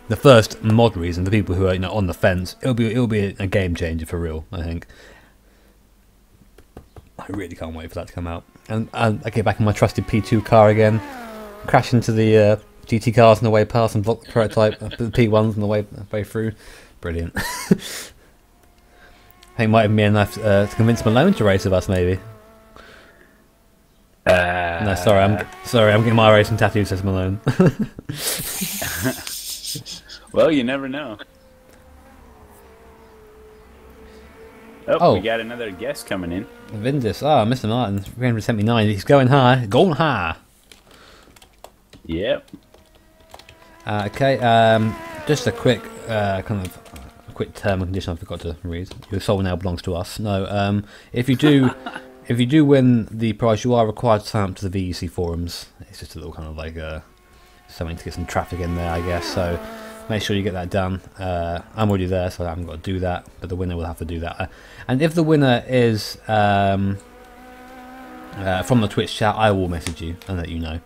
the first mod reason, the people who are on the fence, it'll be a game changer for real. I think. I really can't wait for that to come out, and I get back in my trusted P2 car again, crash into the GT cars on the way past, and block the prototype, the P1s on the way through. Brilliant. I think it might have been enough to convince Malone to race with us, maybe. No, sorry, I'm getting my racing tattoo, says Malone. Well, you never know. Oh, we got another guest coming in. Vindis, Mr. Martin, 379. He's going high. Going high. Yep. Okay, just a quick quick term and condition I forgot to read. Your soul now belongs to us. No, if you do win the prize, you are required to sign up to the VEC forums. It's just a little kind of like something to get some traffic in there, I guess. So make sure you get that done. I'm already there, so I haven't got to do that, but the winner will have to do that. And if the winner is from the Twitch chat, I will message you and let you know.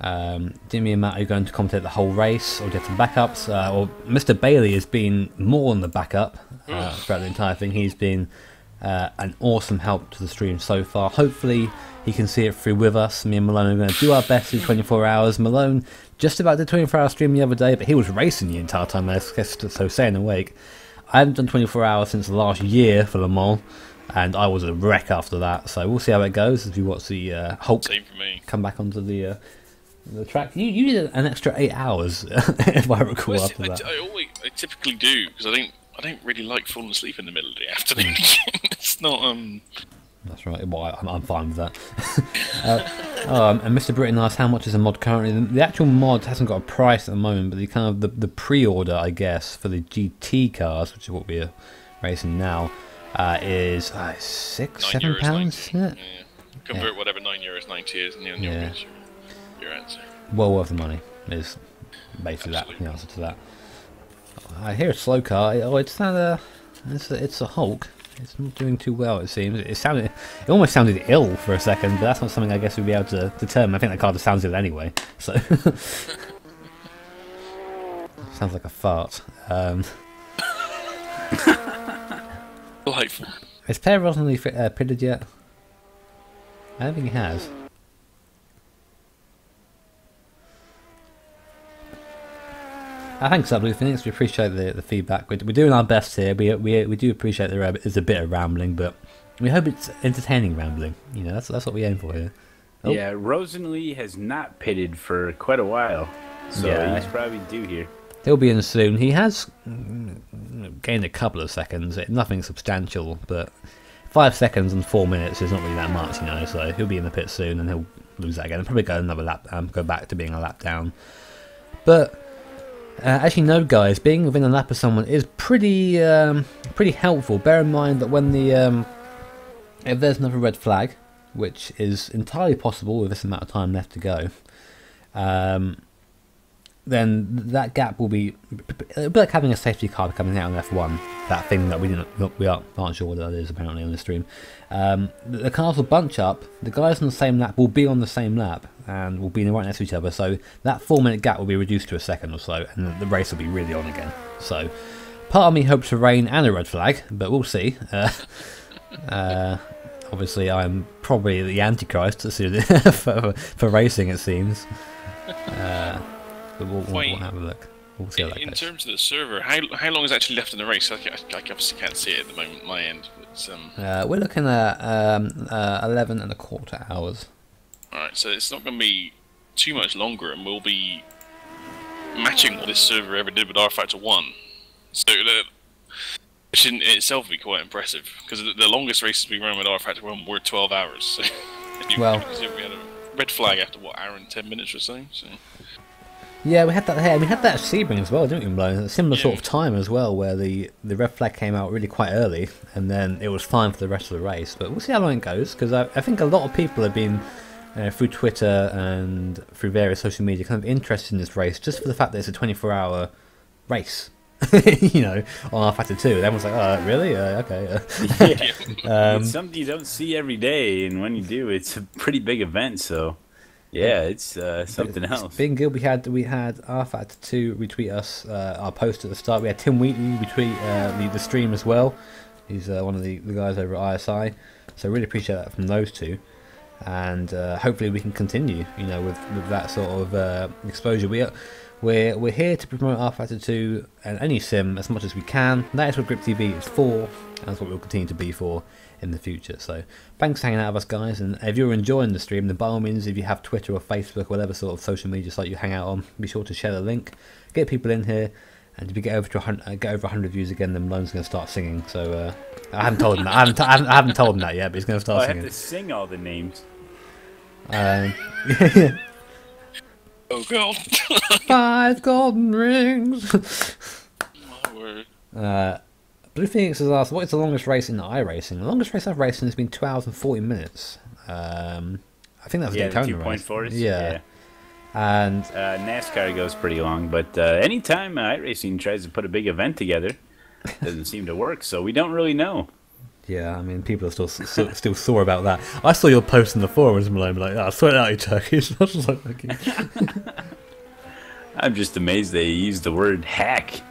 Dimmy and Matt are going to commentate the whole race, or get some backups. Or Mr. Bailey has been more on the backup throughout the entire thing. He's been an awesome help to the stream so far. Hopefully he can see it through with us. Me and Malone are going to do our best to 24 hours. Malone just about did 24-hour stream the other day, but he was racing the entire time, so staying awake. I haven't done 24 hours since last year for LeMans, and I was a wreck after that, so we'll see how it goes as we watch the Hulk come back onto the track. You did an extra 8 hours, if I recall, after that. I typically do, because I don't really like falling asleep in the middle of the afternoon. It's not That's right. Well, I'm fine with that. And Mr. Britton asked how much is a mod currently. The actual mod hasn't got a price at the moment, but the kind of the pre-order, I guess, for the GT cars, which is what we're racing now, is £6-7. Yeah. Convert whatever €9.90 is, and your answer. Well worth the money is basically the answer to that. I hear a slow car. Oh, it's not it's a Hulk. It's not doing too well, it seems. It almost sounded ill for a second, but that's not something I guess we'd be able to determine. I think the car just sounds ill anyway, so sounds like a fart. Delightful. Has Per Rosnelly pitted yet? I don't think he has. Thanks, Blue Phoenix. We appreciate the feedback. We're doing our best here. We do appreciate it's a bit of rambling, but we hope it's entertaining rambling. You know, that's what we aim for here. Oh. Yeah, Rosenlee has not pitted for quite a while, so he's probably due here. He'll be in soon. He has gained a couple of seconds. Nothing substantial, but 5 seconds and 4 minutes is not really that much, you know. So he'll be in the pit soon, and he'll lose that again. And probably go another lap, go back to being a lap down, but. Actually, no, guys. Being within a lap of someone is pretty helpful. Bear in mind that when if there's another red flag, which is entirely possible with this amount of time left to go, then that gap will be like having a safety car coming out on F1. That thing that we aren't sure what that is apparently on the stream. The cars will bunch up. The guys on the same lap will be on the same lap and will be right next to each other. So that 4 minute gap will be reduced to a second or so, and the race will be really on again. So part of me hopes for rain and a red flag, but we'll see. Obviously, I'm probably the Antichrist for racing, it seems. But we'll have a look. we'll see how that In goes. terms of the server, how long is actually left in the race? I obviously can't see it at the moment, my end. But, we're looking at 11.25 hours. Alright, so it's not going to be too much longer, and we'll be matching what this server ever did with rFactor 1. So, which in itself would be quite impressive, because the longest races we ran with rFactor 1 were 12 hours. So, well, we had a red flag after, what, hour and 10 minutes or so? Yeah, we had that here. We had that at Sebring as well, didn't we, Malone? A similar sort of time as well, where the red flag came out really quite early, and then it was fine for the rest of the race. But we'll see how long it goes, because I think a lot of people have been, through Twitter and through various social media, kind of interested in this race, just for the fact that it's a 24-hour race, you know, on rFactor 2. Everyone's like, oh, really? Okay. It's something you don't see every day, and when you do, it's a pretty big event, so... Yeah, it's something else. It's been good. We had rFactor 2 retweet us our post at the start. We had Tim Wheatley retweet the stream as well. He's one of the guys over at ISI. So really appreciate that from those two. And hopefully we can continue, you know, with that sort of exposure. We're here to promote rFactor 2 and any sim as much as we can. That is what GripTV is for, and that's what we'll continue to be for in the future. So thanks for hanging out with us, guys, and if you're enjoying the stream, then by all means, if you have Twitter or Facebook, whatever sort of social media site you hang out on, be sure to share the link, get people in here, and if we get over 100 views again, then Malone's going to start singing. So I haven't told him that. I haven't told him that yet, but he's going to start singing. I have to sing all the names. Oh god. 5 golden rings. My word. Blue Phoenix has asked, what is the longest race in iRacing? The longest race I've raced in has been 2 hours and 40 minutes. I think that was Daytona race. 2.4s? Yeah. And NASCAR goes pretty long, but anytime iRacing tries to put a big event together, it doesn't seem to work, so we don't really know. Yeah, I mean, people are still sore about that. I saw your post in the forums, Malone, like, oh, swear it out, you turkeys. I was just like, okay. I'm just amazed they used the word hack.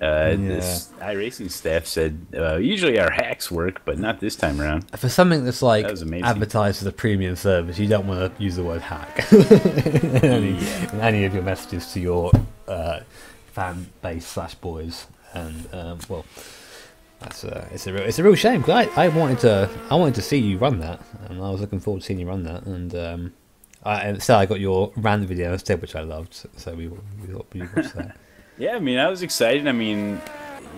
This iRacing staff said, usually our hacks work, but not this time around. For something that's like that advertised as a premium service, you don't want to use the word hack in any of your messages to your fan base / boys. And well, it's a real shame, because I wanted to see you run that, and I was looking forward to seeing you run that. And I got your rant video instead, which I loved. So we watched that. Yeah, I mean, I was excited. I mean,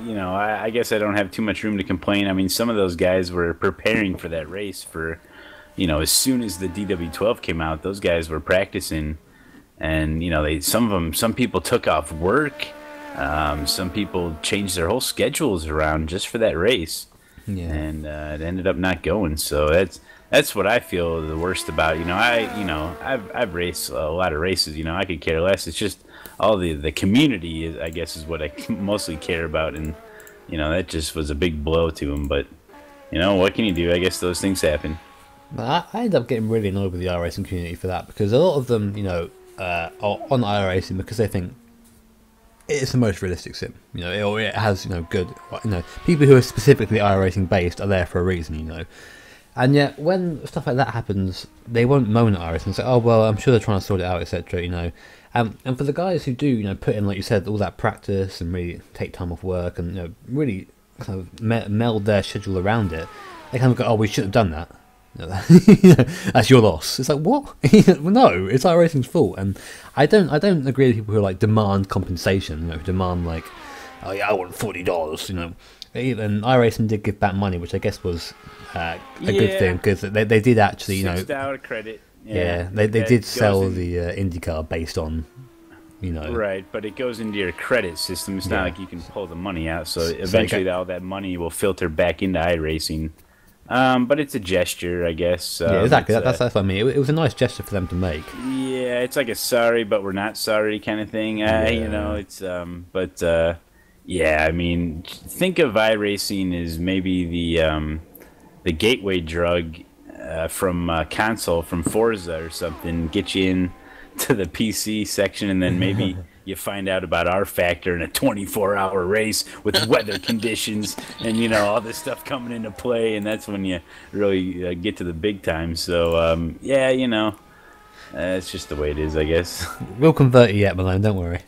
you know, I guess I don't have too much room to complain. I mean, some of those guys were preparing for that race for, you know, as soon as the DW12 came out, those guys were practicing. And, you know, some people took off work. Some people changed their whole schedules around just for that race. Yeah. And it ended up not going. So that's what I feel the worst about. You know, I've raced a lot of races. You know, I could care less. It's just all the community is, I guess, is what I mostly care about, and you know, that just was a big blow to him. But you know, what can you do? I guess those things happen. I end up getting really annoyed with the iRacing community for that, because a lot of them, you know, are on iRacing because they think it's the most realistic sim. You know, it has, you know, good, you know, people who are specifically iRacing based are there for a reason, you know. And yet, when stuff like that happens, they won't moan at iRacing and say, "Oh well, I'm sure they're trying to sort it out, etc." You know, and for the guys who do, you know, put in, like you said, all that practice and really take time off work and, you know, really kind of meld their schedule around it, they kind of go, "Oh, we should have done that." You know, that's your loss. It's like, what? No, it's iRacing's fault. And I don't agree with people who like demand compensation. You know, who demand like, "Oh yeah, I want $40." You know. And iRacing did give back money, which I guess was a good thing, because they did actually, you know, $6 credit. Yeah, they did sell the IndyCar based on, you know, right, but it goes into your credit system. It's not like you can pull the money out. So eventually, all that money will filter back into iRacing. But it's a gesture, I guess. Yeah, exactly. That's what I mean. It was a nice gesture for them to make. Yeah, it's like a sorry, but we're not sorry kind of thing. You know, it's yeah, I mean, think of iRacing as maybe the gateway drug from console, from Forza or something. Get you in to the PC section, and then maybe you find out about rFactor in a 24-hour race with weather conditions and, you know, all this stuff coming into play, and that's when you really get to the big time. So, yeah, you know. It's just the way it is, I guess. We'll convert you yet, Malone, don't worry.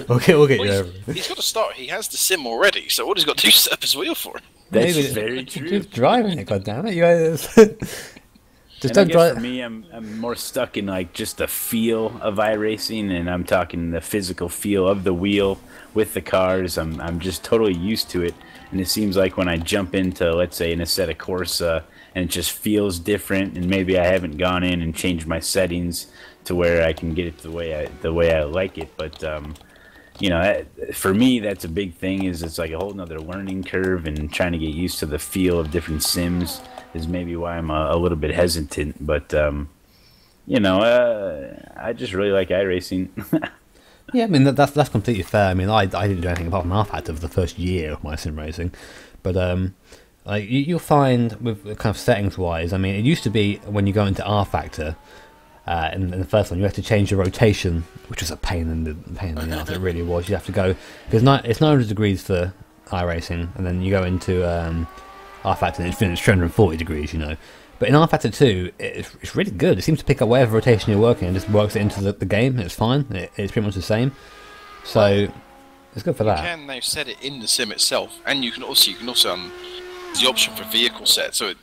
we'll get you over. He's got to start. He has the sim already, so what he's got to do is set up his wheel for him. That's very true. Just driving it, goddammit. You guys. Just don't drive. For me, I'm more stuck in like just the feel of iRacing, and I'm talking the physical feel of the wheel with the cars. I'm just totally used to it, and it seems like when I jump into, let's say, in a set of Corsa, and it just feels different, and maybe I haven't gone in and changed my settings to where I can get it the way I like it. But you know, for me, that's a big thing. Is it's like a whole nother learning curve, and trying to get used to the feel of different sims is maybe why I'm a little bit hesitant. But you know, I just really like iRacing. Yeah, I mean that's completely fair. I mean, I didn't do anything apart from rFactor for the first year of my sim racing, but like you'll find with kind of settings wise. I mean, it used to be when you go into rFactor. In the first one, you have to change the rotation, which was a pain in the ass. It really was. You have to go because it's 900 degrees for iRacing, and then you go into rFactor and it's 340 degrees. You know, but in rFactor 2, it's really good. It seems to pick up whatever rotation you're working and just works it into the game. It's fine. It's pretty much the same. So it's good for that. You can now set it in the sim itself, and you can also there's the option for vehicle set. So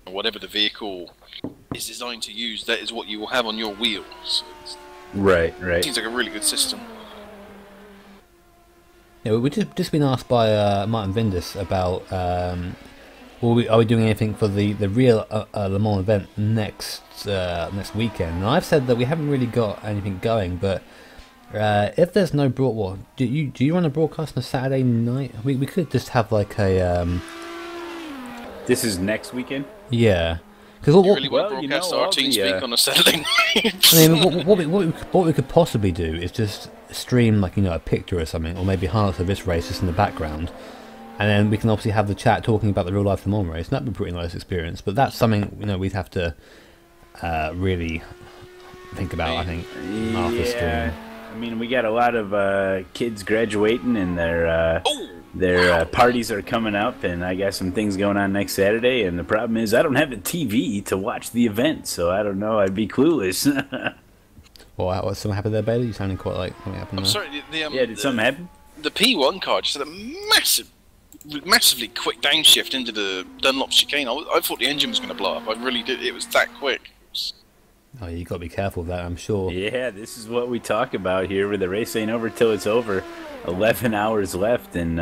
whatever the vehicle is designed to use, that is what you will have on your wheels. Right. Seems like a really good system. Yeah, we've just been asked by Martin Vindis about are we doing anything for the real Le Mans event next weekend? And I've said that we haven't really got anything going, but if there's no do you run a broadcast on a Saturday night? We could just have like a. This is next weekend. Yeah. Because you really want to broadcast our team speak on a Saturday night? I mean, what we could possibly do is just stream, like, you know, a picture or something, or maybe highlights of this race just in the background, and then we can obviously have the chat talking about the real life Le Mans race. That'd be a pretty nice experience. But that's something, you know, we'd have to really think about. I think after stream. I mean, we got a lot of kids graduating, and their parties are coming up, and I got some things going on next Saturday, and the problem is I don't have a TV to watch the event, so I don't know, I'd be clueless. Well, what's something happened there, Bailey? You sounded quite like something happened there. Sorry, did something happen? The P1 car just had a massively quick downshift into the Dunlop chicane. I thought the engine was going to blow up. I really did. It was that quick. Oh, you got to be careful of that, I'm sure. Yeah, this is what we talk about here, where the race ain't over till it's over. 11 hours left, and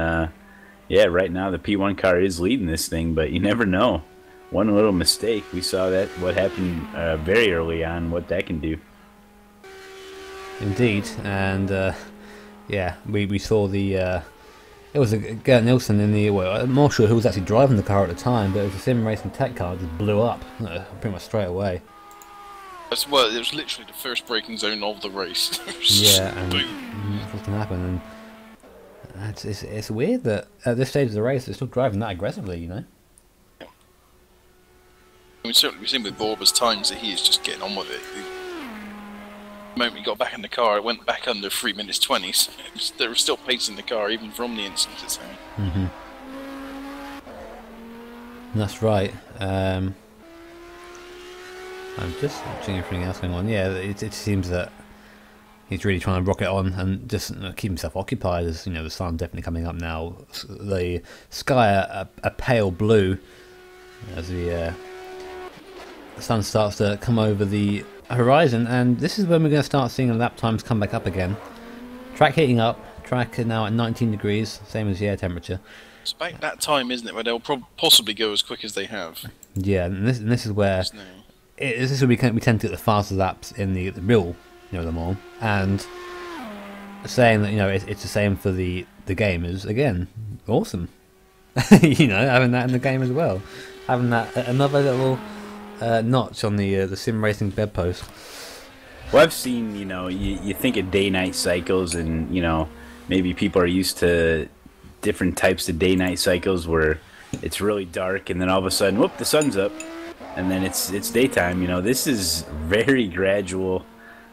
yeah, right now the P1 car is leading this thing, but you never know. One little mistake, we saw what happened very early on, what that can do. Indeed, and yeah, we saw the it was Gert Nielsen in the I'm not sure who was actually driving the car at the time, but it was a sim racing tech car, just blew up pretty much straight away. Well, it was literally the first braking zone of the race. Yeah, and what's going to happen? And it's weird that at this stage of the race they're still driving that aggressively, you know. I mean, certainly we've seen with Borba's times that he is just getting on with it. The moment he got back in the car, it went back under 3 minutes 20. So they were still pacing the car even from the incident. It's That's right. I'm just watching everything else going on. Yeah, it seems that he's really trying to rocket on and just keep himself occupied. As you know, the sun's definitely coming up now. The sky a pale blue as the sun starts to come over the horizon, and this is when we're going to start seeing the lap times come back up again. Track heating up. Track now at 19 degrees, same as the air temperature. It's about that time, isn't it, where they'll possibly go as quick as they have. Yeah, and this is where. This is where we tend to get the faster laps in the real, you know, Le Mans, and saying that, you know, it's the same for the game is again awesome. You know, having that in the game as well, having that another little notch on the sim racing bedpost. Well, I've seen, you know, you think of day-night cycles, and you know, maybe people are used to different types of day-night cycles where it's really dark, and then all of a sudden, whoop, the sun's up. And then it's daytime. You know, this is very gradual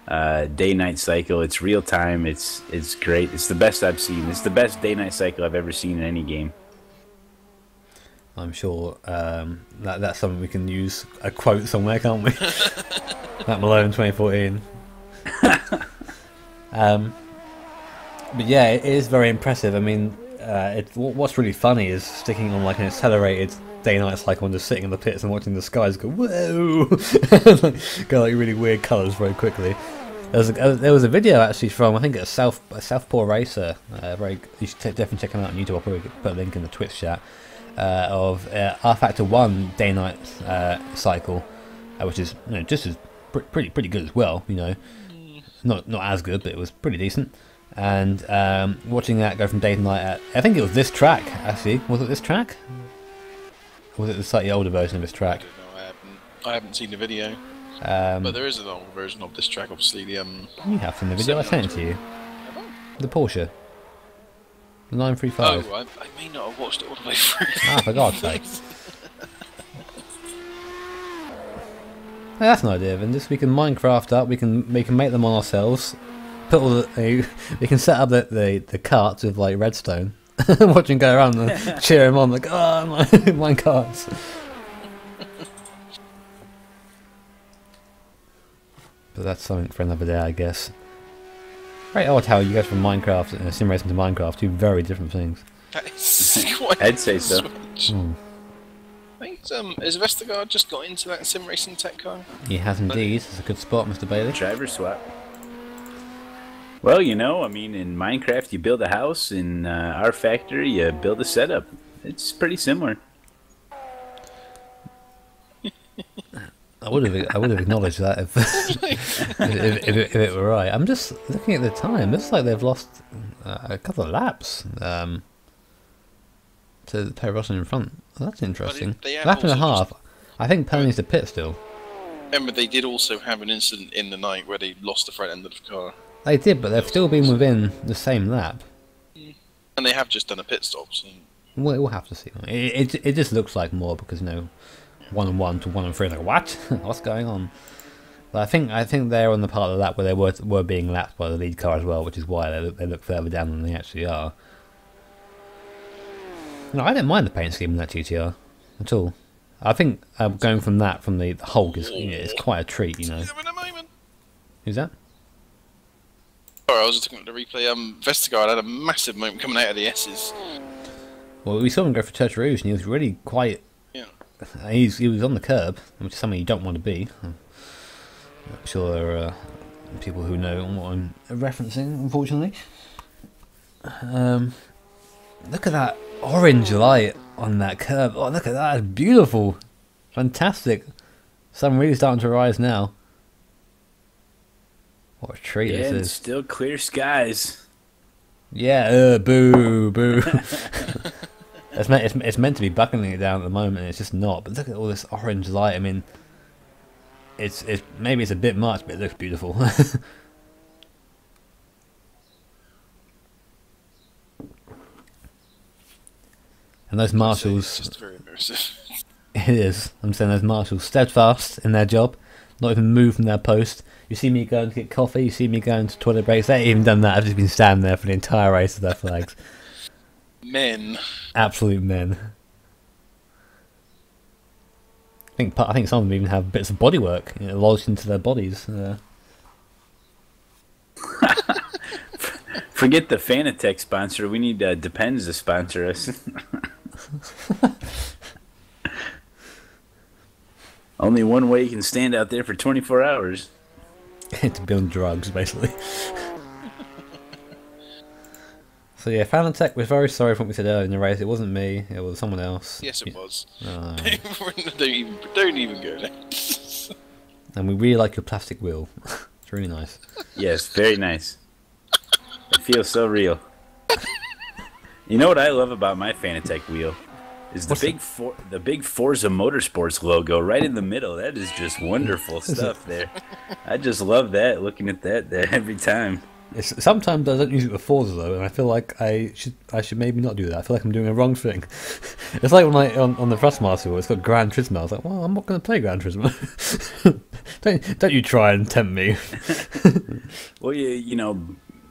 day-night cycle. It's real time. It's great. It's the best I've seen. It's the best day-night cycle I've ever seen in any game. I'm sure that's something we can use a quote somewhere, can't we? Matt Malone 2014. But yeah, it is very impressive. I mean, what's really funny is sticking on like an accelerated day-night cycle and just sitting in the pits and watching the skies go whoa, go like really weird colours very quickly. There was a video actually from, I think, a Southpaw racer. You should definitely check him out on YouTube. I'll probably put a link in the Twitch chat of rFactor 1 day-night cycle, which is just as pretty good as well. Not as good, but it was pretty decent. And watching that go from day to night at, I think it was this track actually. Was it this track? Or was it the slightly older version of this track? I don't know. I haven't seen the video. But there is an old version of this track, obviously. You have seen the video. I sent it to you. The Porsche. The 935. Oh, I may not have watched it all the way through. For God's sake. That's an idea. Then just we can Minecraft up. We can make them on ourselves. Put all we can set up the carts with like redstone. Watch him go around and cheer him on like, oh, mine carts. But that's something for another day, I guess. Very odd how you go from Minecraft and sim racing to Minecraft, two very different things. I'd say so. I think has Vestergaard just got into that sim racing tech car? He has indeed. It's a good spot, Mr. Bailey. Driver swap. Well, I mean, in Minecraft you build a house, in rFactor you build a setup. It's pretty similar. I would have acknowledged that if it were right. I'm just looking at the time. Looks like they've lost a couple of laps to the pair of Russell in front. Well, that's interesting. Lap and a half. I think Pell needs to pit still. Remember, they did also have an incident in the night where they lost the front end of the car. They did, but they've still been within the same lap. And they have just done a pit stop. So. We'll have to see. It just looks like more because 1-1 to 1-3. Like what? What's going on? But I think they're on the part of the lap where they were being lapped by the lead car as well, which is why they look further down than they actually are. No, I don't mind the paint scheme in that GTR at all. I think going from the Hulk is quite a treat. Who's that? Sorry, I was just looking at the replay. Vestergaard had a massive moment coming out of the S's. Well, we saw him go for Church Rouge, and he was really quite. Yeah. He was on the curb, which is something you don't want to be. I'm sure there are people who know what I'm referencing, unfortunately. Look at that orange light on that curb. Oh, look at that. It's beautiful. Fantastic. Sun really starting to rise now. What a treat this is. Still clear skies. Yeah, boo. It's meant to be buckling it down at the moment, and it's just not. But look at all this orange light. I mean, it's maybe it's a bit much, but it looks beautiful. And those marshals, it's just very immersive. It is. I'm saying those marshals steadfast in their job, not even moved from their post. You see me going to get coffee, you see me going to toilet breaks. They ain't even done that. I've just been standing there for the entire race with their flags. Men. Absolute men. I think some of them even have bits of bodywork lodged into their bodies. Forget the Fanatec sponsor. We need Depends to sponsor us. Only one way you can stand out there for 24 hours. To be on drugs, basically. So yeah, Fanatec was very sorry for what we said earlier in the race. It wasn't me, it was someone else. Yes, it was. Oh. don't even go there. And we really like your plastic wheel. It's really nice. Yes, very nice. It feels so real. You know what I love about my Fanatec wheel? Is the big Forza Motorsports logo right in the middle. That is just wonderful stuff there. I just love that, looking at that there every time. Sometimes I don't use it with Forza though, and I feel like I should maybe not do that. I feel like I'm doing a wrong thing. It's like when on the Thrustmaster, it's got Gran Turismo. I was like, well, I'm not going to play Gran Turismo. don't you try and tempt me. Well, you know,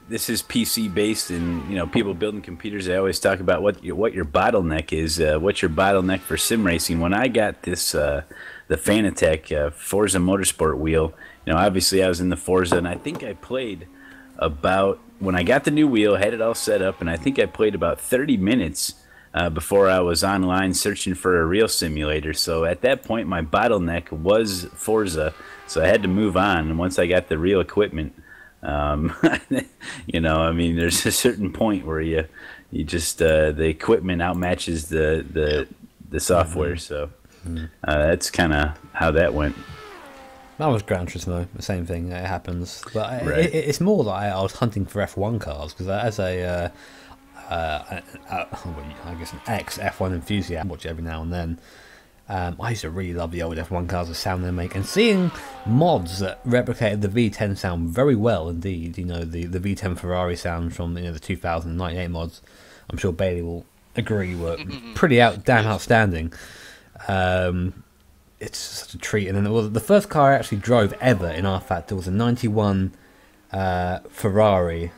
this is PC based, and people building computers. They always talk about what your bottleneck is. What's your bottleneck for sim racing? When I got this, the Fanatec Forza Motorsport wheel, obviously I was in the Forza, and I think I played about, when I got the new wheel, had it all set up, and I think I played about 30 minutes before I was online searching for a real simulator. So at that point, my bottleneck was Forza, so I had to move on. And once I got the real equipment, I mean, there's a certain point where you just the equipment outmatches the software. So that's kind of how that went. That was Gran Turismo, the same thing. It happens, but Right. it's more like I was hunting for F1 cars because as I guess an ex F1 enthusiast, I watch it every now and then. I used to really love the old F1 cars, the sound they make, and seeing mods that replicated the V10 sound very well indeed. The V10 Ferrari sound from the 2098 mods. I'm sure Bailey will agree were pretty damn outstanding. It's such a treat. And then the first car I actually drove ever in rFactor was a '91 Ferrari,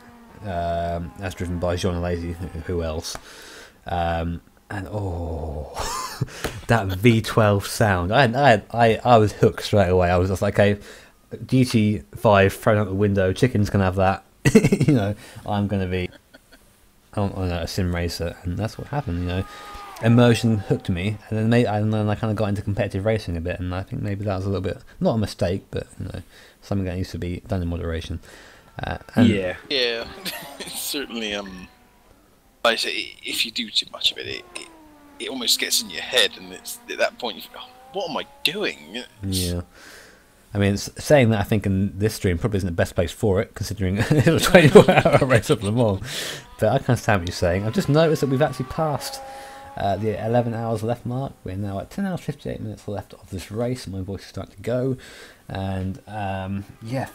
as driven by Jean Alesi, who else? And that V12 sound, I was hooked straight away. I was just like, okay, GT5 thrown out the window, chickens can have that. I'm going to be on a sim racer, and that's what happened. Immersion hooked me, and then I kind of got into competitive racing a bit, and I think maybe that was a little bit, not a mistake, but something that needs to be done in moderation. Yeah, it's certainly. Like I say, if you do too much of it, it almost gets in your head, and it's at that point you think, oh, what am I doing? Yeah. I mean, saying that, I think in this stream probably isn't the best place for it, considering it was a 24-hour race up Le Mans. But I can't stand what you're saying. I've just noticed that we've actually passed the 11 hours left mark. We're now at 10 hours 58 minutes left of this race, and my voice is starting to go. And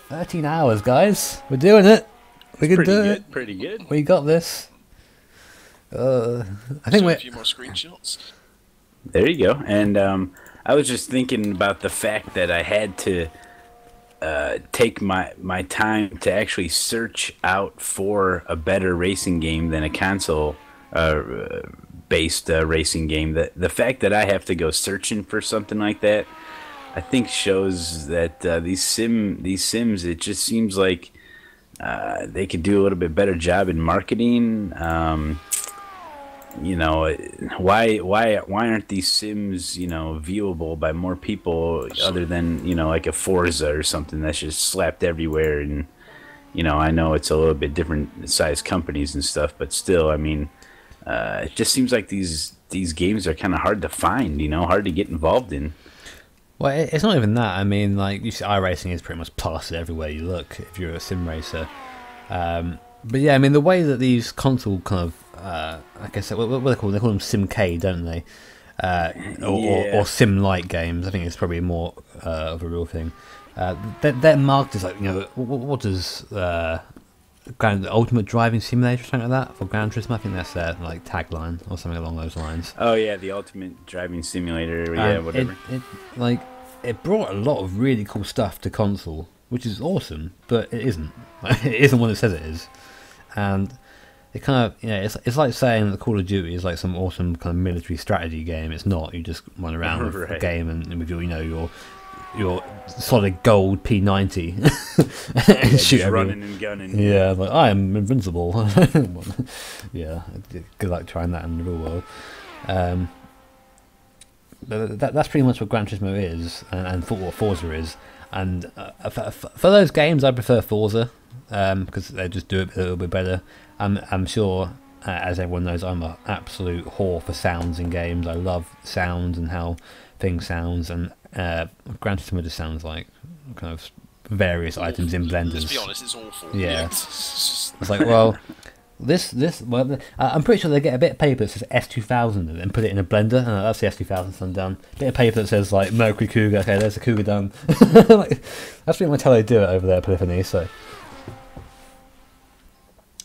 13 hours, guys. We're doing it. We can do it. Pretty good. We got this. I think a few more screenshots. There you go. And I was just thinking about the fact that I had to take my time to actually search out for a better racing game than a console based racing game. The fact that I have to go searching for something like that, I think shows that these sims, it just seems like they could do a little bit better job in marketing. Why aren't these sims viewable by more people other than like a Forza or something that's just slapped everywhere? And I know it's a little bit different size companies and stuff, but still, I mean, it just seems like these games are kind of hard to find, hard to get involved in. Well, it's not even that. I mean, like, you see, iRacing is pretty much plastered everywhere you look if you're a sim racer. But yeah, I mean, the way that these console kind of, like I said, what do they call them? They call them Sim-K, don't they? Or sim-like games. I think it's probably more of a real thing. They're marked as like, what does Ultimate Driving Simulator or something like that for Gran Turismo? I think that's their like tagline or something along those lines. Oh yeah, the Ultimate Driving Simulator. Yeah, whatever. It brought a lot of really cool stuff to console, which is awesome, but it isn't. It isn't what it says it is, and it kind of it's like saying that Call of Duty is like some awesome kind of military strategy game. It's not. You just run around with a game and with your solid gold P90 and shoot running and gunning. Yeah, like I am invincible. Yeah, good luck trying that in the real world. But that's pretty much what Gran Turismo is, and what Forza is. And for those games, I prefer Forza because they just do it a little bit better. I'm sure, as everyone knows, I'm an absolute whore for sounds in games. I love sounds and how things sounds, and Gran Turismo just sounds like kind of various items in blenders. Let's be honest, it's awful. Yeah, it's like, well, I'm pretty sure they get a bit of paper that says S2000 and put it in a blender, and that's the S2000 done. Done. Bit of paper that says like Mercury Cougar. Okay, there's a Cougar done. Like, that's pretty much how they do it over there, Polyphony. So,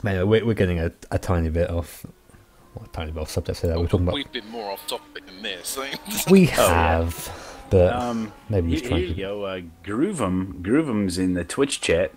anyway, we're getting a tiny bit off. Tiny bit off subject here. We're talking about. We've been more off topic than this. We have, but maybe here you go. Groovem's in the Twitch chat.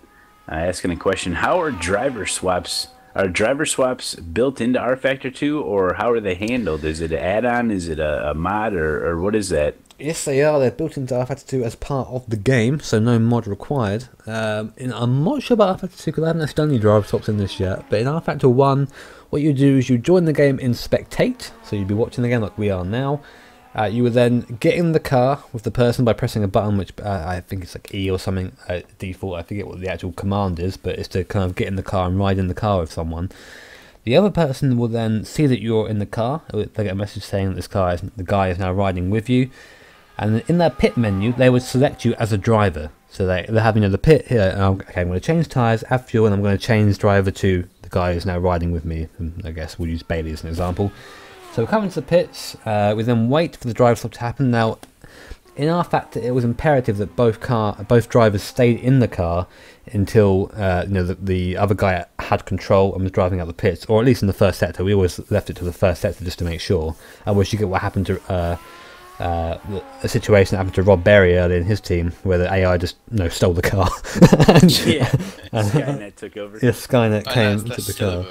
asking a question: how are driver swaps? Are driver swaps built into rFactor 2, or how are they handled? Is it an add-on? Is it a mod, or what is that? Yes, they are. They're built into rFactor 2 as part of the game, so no mod required. And I'm not sure about rFactor 2 because I haven't actually done any driver swaps in this yet. But in rFactor 1, what you do is you join the game in Spectate, so you'd be watching the game like we are now. You would then get in the car with the person by pressing a button, which I think it's like E or something, default. I forget what the actual command is, but it's to kind of get in the car and ride in the car with someone. The other person will then see that you're in the car. They get a message saying that the guy is now riding with you. And in that pit menu, they would select you as a driver. So they're having the pit here. Okay, I'm going to change tyres, add fuel, and I'm going to change driver to the guy who's now riding with me. And I guess we'll use Bailey as an example. So we come into the pits, we then wait for the driver swap to happen. Now, in rFactor, it was imperative that both drivers stayed in the car until the other guy had control and was driving out the pits, or at least in the first sector. We always left it to the first sector just to make sure. Otherwise, you get what happened to a situation that happened to Rob Berry earlier in his team, where the AI just stole the car. Skynet took over. Yeah, Skynet came and took the car.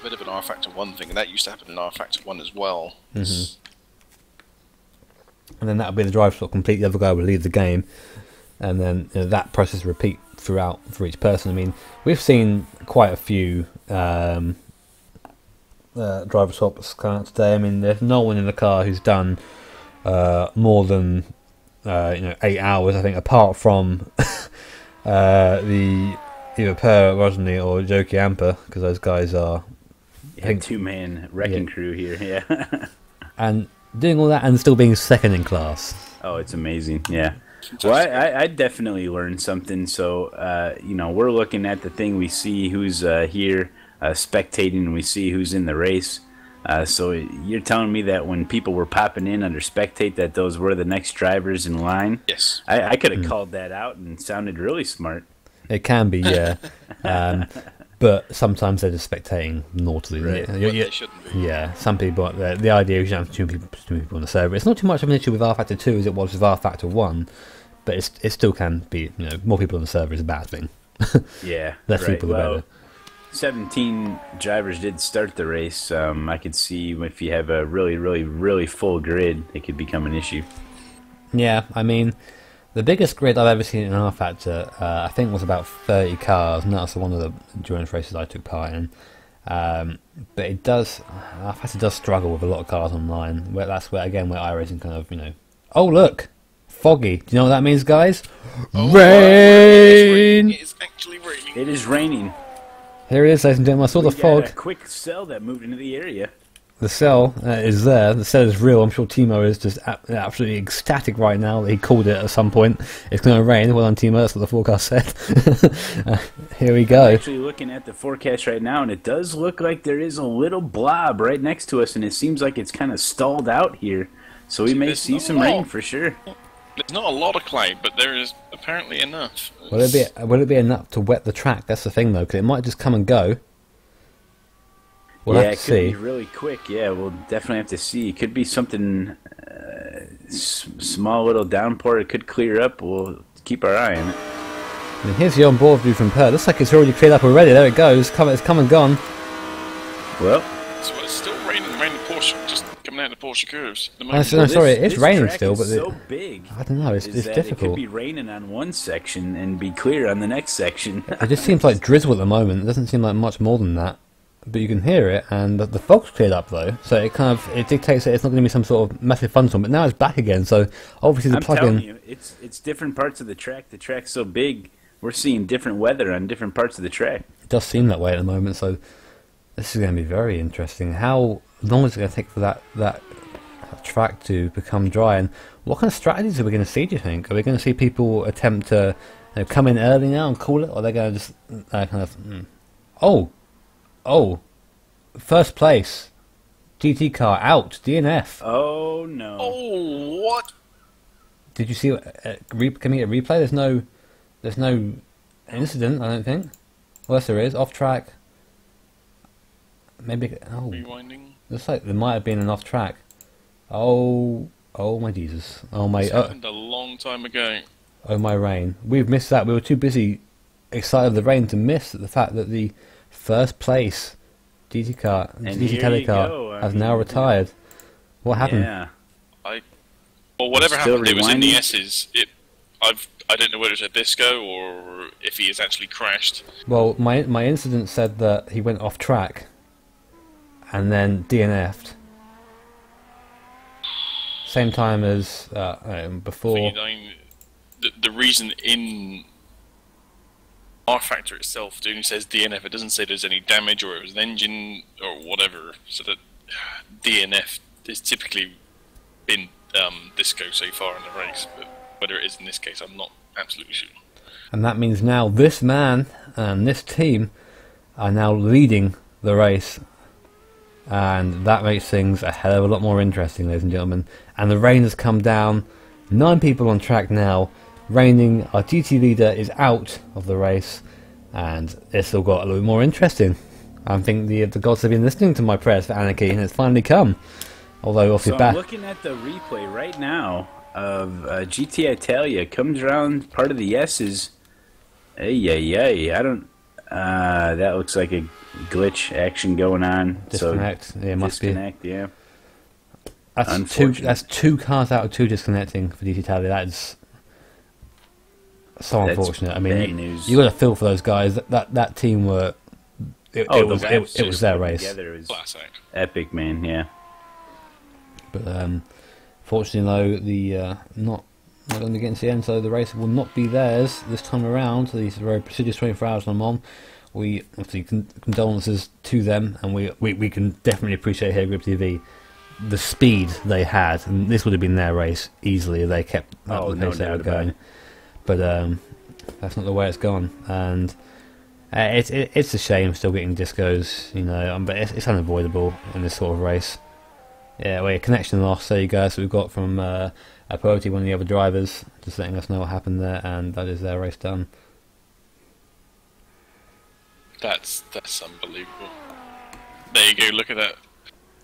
Bit of an rFactor 1 thing, and that used to happen in rFactor 1 as well. And then that would be the drive swap complete. The other guy would leave the game, and then that process would repeat throughout for each person. I mean, we've seen quite a few driver swaps come out today. I mean, there's no one in the car who's done more than 8 hours, I think, apart from either Per Rosny or Joki Amper, because those guys are. I think 2-man wrecking crew here, yeah. And doing all that and still being second in class. Oh, it's amazing, yeah. Well, I definitely learned something. So, we're looking at the thing. We see who's here spectating, and we see who's in the race. So you're telling me that when people were popping in under spectate, that those were the next drivers in line? Yes. I could have called that out and sounded really smart. It can be, yeah. But sometimes they're just spectating naughtily. Right. They shouldn't be. Yeah, some people. The idea is you don't have two people on the server. It's not too much of an issue with rFactor 2 as it was with rFactor 1, but it still can be. More people on the server is a bad thing. Yeah, less people the better. 17 drivers did start the race. I could see if you have a really, really, really full grid, it could become an issue. Yeah, I mean, the biggest grid I've ever seen in rFactor, I think, was about 30 cars, and that's one of the endurance races I took part in. But rFactor does struggle with a lot of cars online. That's where iRacing kind of, Oh, look! Foggy. Do you know what that means, guys? Oh, Rain! It is actually raining. It is raining. Here it is, ladies and gentlemen. I saw the fog. A quick cell that moved into the area. The cell is there. The cell is real. I'm sure Timo is just absolutely ecstatic right now that he called it at some point. It's going to rain. Well done, Timo. That's what the forecast said. Here we go. I'm actually looking at the forecast right now, and it does look like there is a little blob right next to us, and it seems like it's kind of stalled out here. So we may see some rain for sure. There's not a lot of cloud, but there is apparently enough. Will it be enough to wet the track? That's the thing, though, because it might just come and go. We'll have to see. It could be really quick. Yeah, we'll definitely have to see. It could be something small little downpour. It could clear up. We'll keep our eye on it. And here's the on-board view from Per. Looks like it's already cleared up already. There it goes. It's come and gone. Well, so it's still raining around the Porsche, just coming out of the Porsche curves. Sorry, it's raining still, but so big. I don't know. It's difficult. It could be raining on one section and be clear on the next section. It just seems like drizzle at the moment. It doesn't seem like much more than that. But you can hear it, and the fog's cleared up though, so it dictates that it's not going to be some sort of massive thunderstorm. But now it's back again, so obviously the plug-in. I'm telling you, it's different parts of the track. The track's so big, we're seeing different weather on different parts of the track. It does seem that way at the moment, so this is going to be very interesting. How long is it going to take for that track to become dry, and what kind of strategies are we going to see? Do you think? Are we going to see people attempt to come in early now and call it, or are they going to just Oh, first place. GT car out. DNF. Oh, no. Oh, what? Did you see? Can we get a replay? There's no incident, I don't think. Well, yes, there is. Off track. Maybe. Oh. Rewinding. Looks like there might have been an off track. Oh my Jesus. Oh my. This happened a long time ago. Oh my rain. We've missed that. We were too busy excited of the rain to miss the fact that the first place GT Tally car has now retired. What happened? Yeah. Well, whatever happened, it was in the S's. I don't know whether it's a disco or if he has actually crashed. Well, my incident said that he went off track and then DNF'd. Same time as before. The reason in rFactor itself it only says DNF. It doesn't say there's any damage or it was an engine or whatever. So that DNF has typically been disco so far in the race, but whether it is in this case, I'm not absolutely sure. And that means now this man and this team are now leading the race, and that makes things a hell of a lot more interesting, ladies and gentlemen. And the rain has come down. 9 people on track now. Raining, our GT leader is out of the race, and it's all got a little bit more interesting. I think the gods have been listening to my prayers for anarchy, and it's finally come. Although, obviously, I'm looking at the replay right now of GT Italia. Comes around part of the S's. Ay. I don't. That looks like a glitch action going on. Disconnect. So, yeah, it must disconnect, be. Yeah. That's 2 cars out of 2 disconnecting for GT Italia. That is so unfortunate. I mean, you got to feel for those guys. That team were. It was their race. It was epic, man. Yeah. But fortunately, though, the not going to get into the end, so the race will not be theirs this time around. So these are very prestigious 24 hours on Le Mans. We obviously condolences to them, and we can definitely appreciate here at GripTV the speed they had, and this would have been their race easily if they kept up the pace they were going. But that's not the way it's gone, and it's a shame still getting discos, you know. But it's unavoidable in this sort of race. Yeah, well, connection loss. There you go. So we've got from Apoti, one of the other drivers, just letting us know what happened there, and that is their race done. That's unbelievable. There you go. Look at that.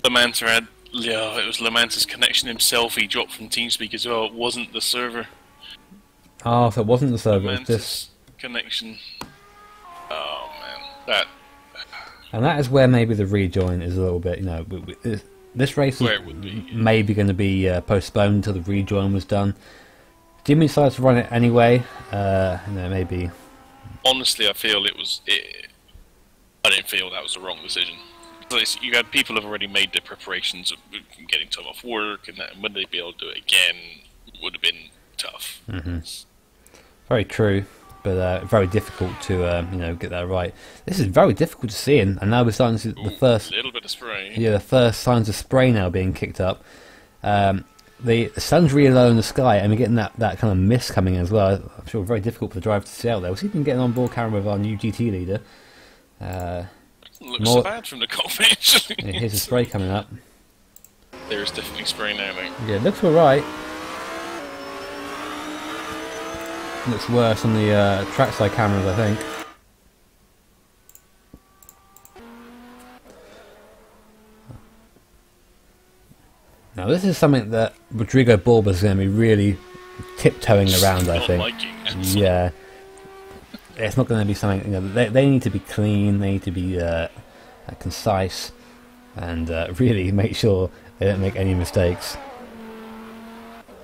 LeMans had. Yeah, it was LeMans' connection himself. He dropped from TeamSpeak as well. It wasn't the server. Oh, so it wasn't the server. It was just connection. Oh man, that. And that is where maybe the rejoin is a little bit. You know, this race is maybe going to be postponed until the rejoin was done. Jimmy decided to run it anyway. You know, maybe. Honestly, I feel it was. I didn't feel that was the wrong decision. You had people have already made their preparations of getting time off work, and when they'd be able to do it again, would have been tough. Mm-hmm. Very true, but very difficult to you know, get that right. This is very difficult to see, and now we're starting to see the first little bit of spray. Yeah, the first signs of spray now being kicked up. The sun's really low in the sky, and we're getting that kind of mist coming as well. I'm sure very difficult for the driver to see out there. We'll see if we can get on board camera with our new GT leader. Looks so bad from the cockpit, actually. Yeah, here's the spray coming up. There is definitely spray now, mate. Yeah, it looks alright. Looks worse on the trackside cameras, I think. Now this is something that Rodrigo Borba is going to be really tiptoeing around, I think. Yeah. It's not going to be something, you know, they need to be clean, they need to be concise, and really make sure they don't make any mistakes.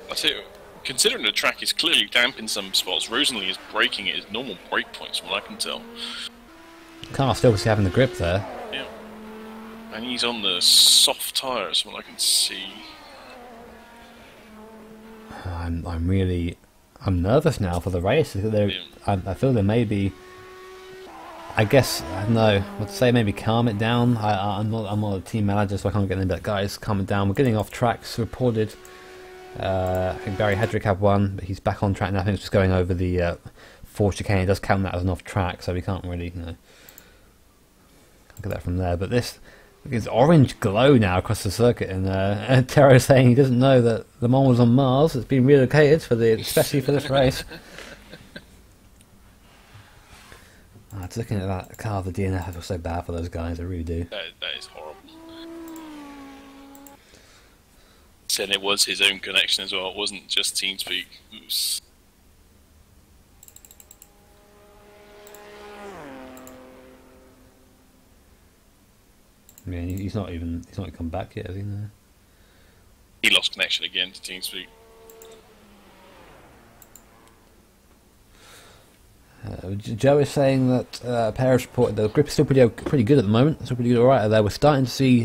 That's it. Considering the track is clearly damp in some spots, Rosenly is braking at his normal brake points, from what I can tell. Car still obviously having the grip there. Yeah. And he's on the soft tyres, from what I can see. I'm nervous now for the race. I feel there may be. I guess I don't know what to say. Maybe calm it down. I'm not a team manager, so I can't get into that. Guys, calm it down. We're getting off tracks. Reported. I think Barry Hedrick had one, but he's back on track now. I think it's just going over the fourth chicane. It does count that as an off track, so we can't really, you know, look at that from there. But this. It's orange glow now across the circuit, and Terro saying he doesn't know that Le Mans was on Mars. It's been relocated especially for this race. Just looking at that car, the DNF, I feel so bad for those guys. I really do. That is horrible. Saying it was his own connection as well. It wasn't just TeamSpeak. Yeah, he's not come back yet, has he? No. He lost connection again to TeamSpeak. Joe is saying that Paris reported the grip is still pretty good at the moment. Still pretty good, alright there. We're starting to see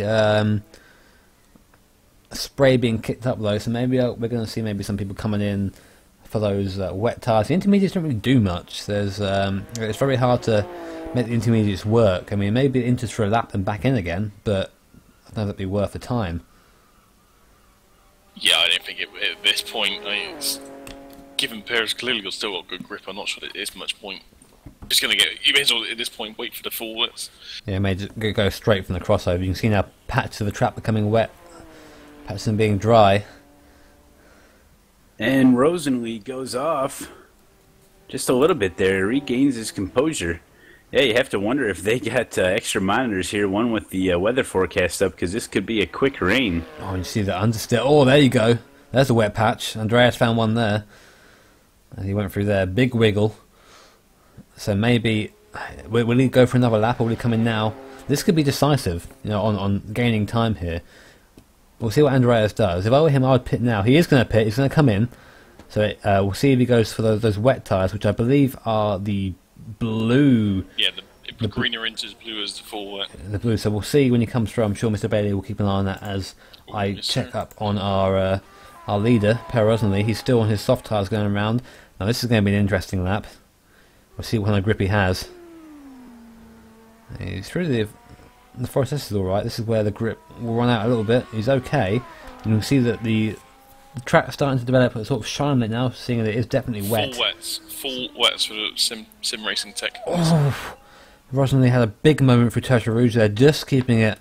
spray being kicked up though, so maybe we're going to see maybe some people coming in for those wet tyres. The intermediates don't really do much. There's it's very hard to make the intermediates work. I mean, maybe it enters for a lap and back in again, but I don't know if that'd be worth the time. Yeah, I don't think at this point, it's, given Perez clearly still got good grip, I'm not sure there is much point. Just going to get, you may as well at this point wait for the full wets. Yeah, may just go straight from the crossover. You can see now patches of the track becoming wet, patches of them being dry. And Rosenly goes off just a little bit there, regains his composure. Yeah, you have to wonder if they got extra monitors here, one with the weather forecast up, because this could be a quick rain. Oh, you see the understeer. Oh, there you go. There's a wet patch. Andreas found one there. And he went through there. Big wiggle. So maybe, will he go for another lap or will he come in now? This could be decisive, you know, on gaining time here. We'll see what Andreas does. If I were him, I would pit now. He is going to pit. He's going to come in. So we'll see if he goes for those wet tyres, which I believe are the blue. Yeah, the green are into as blue as the full wet. The blue. So we'll see when he comes through. I'm sure Mr. Bailey will keep an eye on that as I check up on our leader, Per Rosenly. He's still on his soft tyres going around. Now this is going to be an interesting lap. We'll see what kind of grip he has. He's really the forest is alright. This is where the grip will run out a little bit. He's okay. You can see that the track's starting to develop a sort of shine on it now, seeing that it is definitely wet. Full wets for the sim racing tech. Oh, Rosenly had a big moment for Tertre Rouge there, just keeping it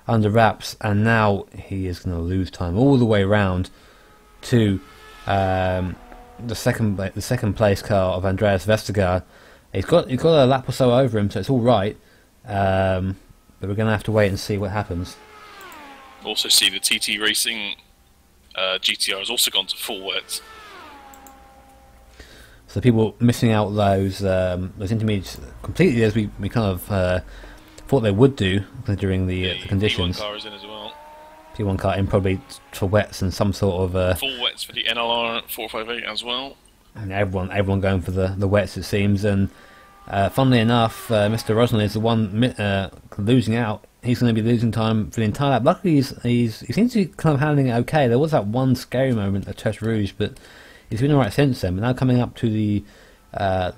under wraps, and now he is going to lose time all the way round to the second place car of Andreas Vestergaard. He's got a lap or so over him, so it's all right. But we're going to have to wait and see what happens. Also see the TT Racing GTR has also gone to full wets. So people missing out those intermediates completely, as we kind of thought they would do, considering the conditions. P1 car is in as well. P1 car in probably for wets and some sort of... full wets for the NLR 458 as well. And everyone going for the wets, it seems. And funnily enough, Mr. Rosenly is the one losing out. He's going to be losing time for the entire lap. Luckily, he seems to be kind of handling it okay. There was that one scary moment at Tertre Rouge, but he's been alright since then. But now coming up to the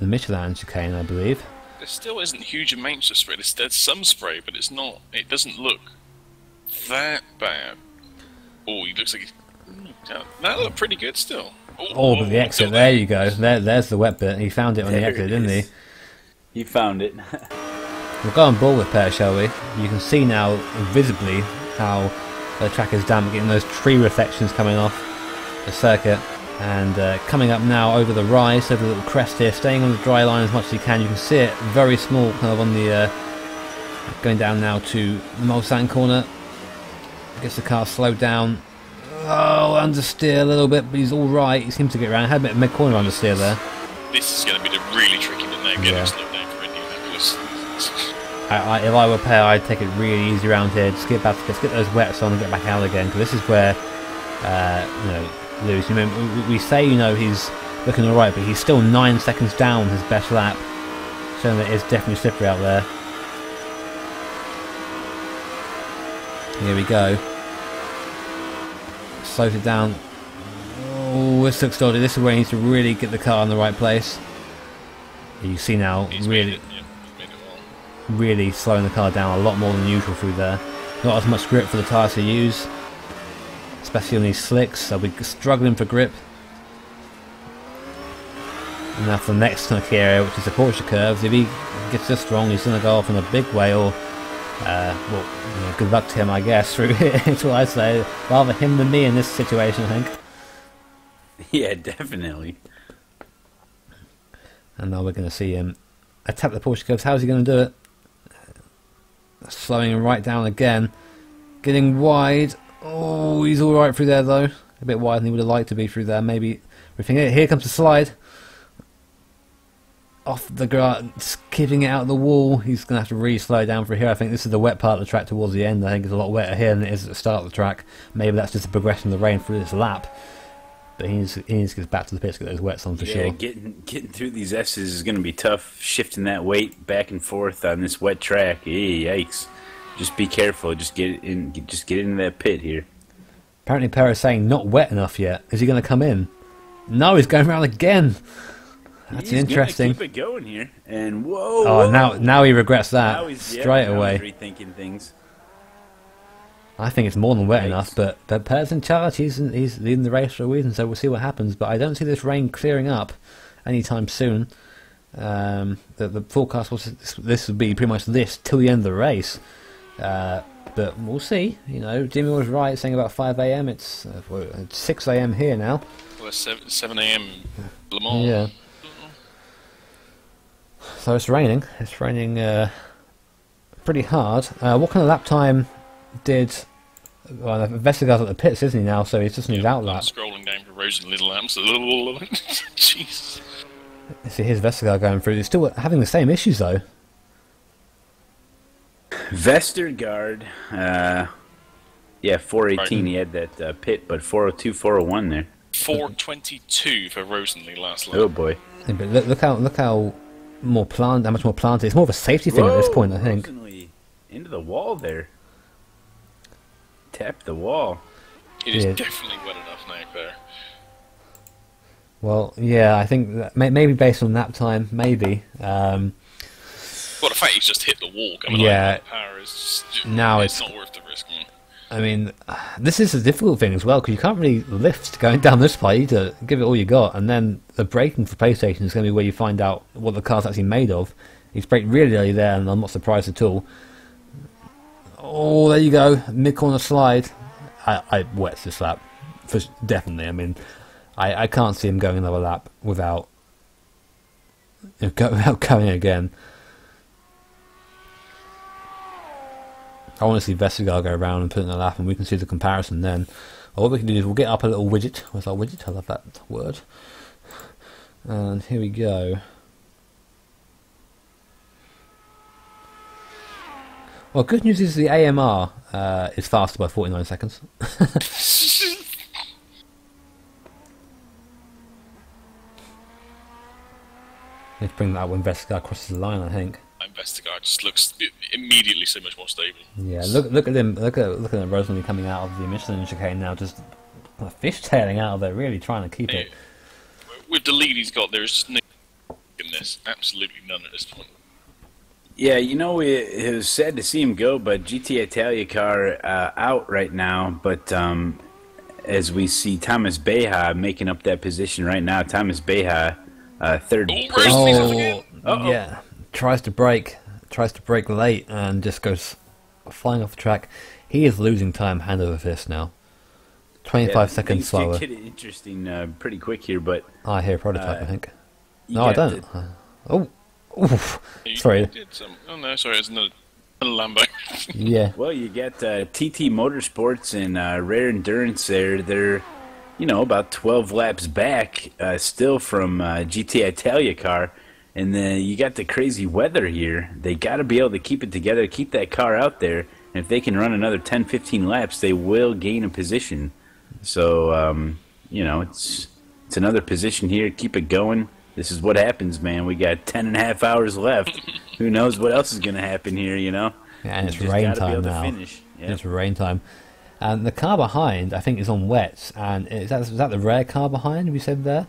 Michelin chicane, I believe. There still isn't huge amounts of spray. There's some spray, but it's not. It doesn't look that bad. Oh, he looks like that looked pretty good still. But the exit. There you go. There's the wet bit. He found it on the exit, didn't he? He found it. We'll go on ball with Per, shall we? You can see now visibly how the track is damp, getting those tree reflections coming off the circuit. And coming up now over the rise, over the little crest here, staying on the dry line as much as you can. You can see it very small, kind of on the going down now to the Mulsanne corner. Gets the car slowed down. Oh, understeer a little bit, but he's all right. He seems to get around. Had a bit of mid-corner understeer there. This is going to be the really tricky bit now, getting slowed down for Indianapolis. If I were Per, I'd take it really easy around here. Just get those wets on and get back out again. Because this is where, Lewis. We say he's looking all right, but he's still 9 seconds down his best lap, showing that it's definitely slippery out there. Here we go. Slows it down. Oh, this looks dodgy. This is where he needs to really get the car in the right place. You see now, really slowing the car down a lot more than usual through there. Not as much grip for the tyres to use, especially on these slicks. So we're struggling for grip. And now for the next kind of key area, which is the Porsche curves. If he gets this wrong, he's going to go off in a big way, or good luck to him, I guess, through here. That's what I say. Rather him than me in this situation, I think. Yeah, definitely. And now we're going to see him attack the Porsche curves. How's he going to do it? Slowing him right down again. Getting wide. Oh, he's alright through there, though. A bit wider than he would have liked to be through there. Maybe. Here comes the slide. off the grass, keeping it out of the wall. He's going to have to really slow down for here. I think this is the wet part of the track towards the end. I think it's a lot wetter here than it is at the start of the track. Maybe that's just a progression of the rain through this lap. But he needs to get back to the pits to get those wets on for sure. Getting through these S's is going to be tough. Shifting that weight back and forth on this wet track. Yikes. Just be careful. Just get into that pit here. Apparently Perez saying not wet enough yet. Is he going to come in? No, he's going around again. That's interesting. He's keep it going here. And whoa. Oh, now he regrets that straight away. He's rethinking things. I think it's more than wet enough, but Perez in charge. He's leading the race for a reason, so we'll see what happens. But I don't see this rain clearing up anytime soon. The forecast was this would be pretty much this till the end of the race. But we'll see. You know, Jimmy was right saying about 5 a.m. It's 6 a.m. here now. Well, it's 7 a.m. LeMans. Yeah. So it's raining. It's raining pretty hard. What kind of lap time did... Well, Vestergaard's at the pits, isn't he, now? So he's just in his out lap. Scrolling down for Rose and Little Lamps. Jeez. See, here's Vestergaard going through. He's still having the same issues, though. Vestergaard, 418 right. He had that pit, but 402, 401 there. 422 for Rosenly last lap. Oh boy! Yeah, but look how how much more planted. It's more of a safety thing at this point, I think. Rosenly into the wall there. Tapped the wall. It is definitely wet enough now there. Well, yeah, I think that maybe based on nap time, maybe. Well, the fact he's just hit the wall coming out of the power is just, now it's not worth the risk. I mean, this is a difficult thing as well, because you can't really lift going down this part. You need to give it all you got, and then the braking for PlayStation is going to be where you find out what the car's actually made of. He's braked really early there, and I'm not surprised at all. Oh, there you go, mid-corner slide. I wets this lap, definitely. I mean, I can't see him going another lap without going again. I want to see Vestergaard go around and put in a lap, and we can see the comparison then. Or what we can do is we'll get up a little widget. Where's our widget? I love that word. And here we go. Well, good news is the AMR is faster by 49 seconds. Let's bring that up when Vestergaard crosses the line, I think. Vestergaard just looks immediately so much more stable. Yeah, look at him. Look at Rosenly coming out of the Michelin chicane now, just fishtailing out of there, really trying to keep it. With the lead he's got, there's just no in this. Absolutely none at this point. Yeah, you know, it was sad to see him go, but GT Italia car out right now. But as we see Thomas Beja making up that position right now, Thomas Beja, third place. Yeah. Tries to brake late and just goes flying off the track. He is losing time hand over fist now. 25 seconds slower. Things get interesting pretty quick here, but... I hear a prototype, I think. No, I don't. Sorry. Oh no, sorry, it's another Lambo. Yeah. Well, you get TT Motorsports and Rare Endurance there. They're, about 12 laps back still from GT Italia car. And then you got the crazy weather here. They got to be able to keep it together, keep that car out there. And if they can run another 10, 15 laps, they will gain a position. So, it's another position here. Keep it going. This is what happens, man. We got 10.5 hours left. Who knows what else is going to happen here, Yeah, and it's rain time now. Yeah. It's rain time. And the car behind, I think, is on wets. And is that the rare car behind we said there?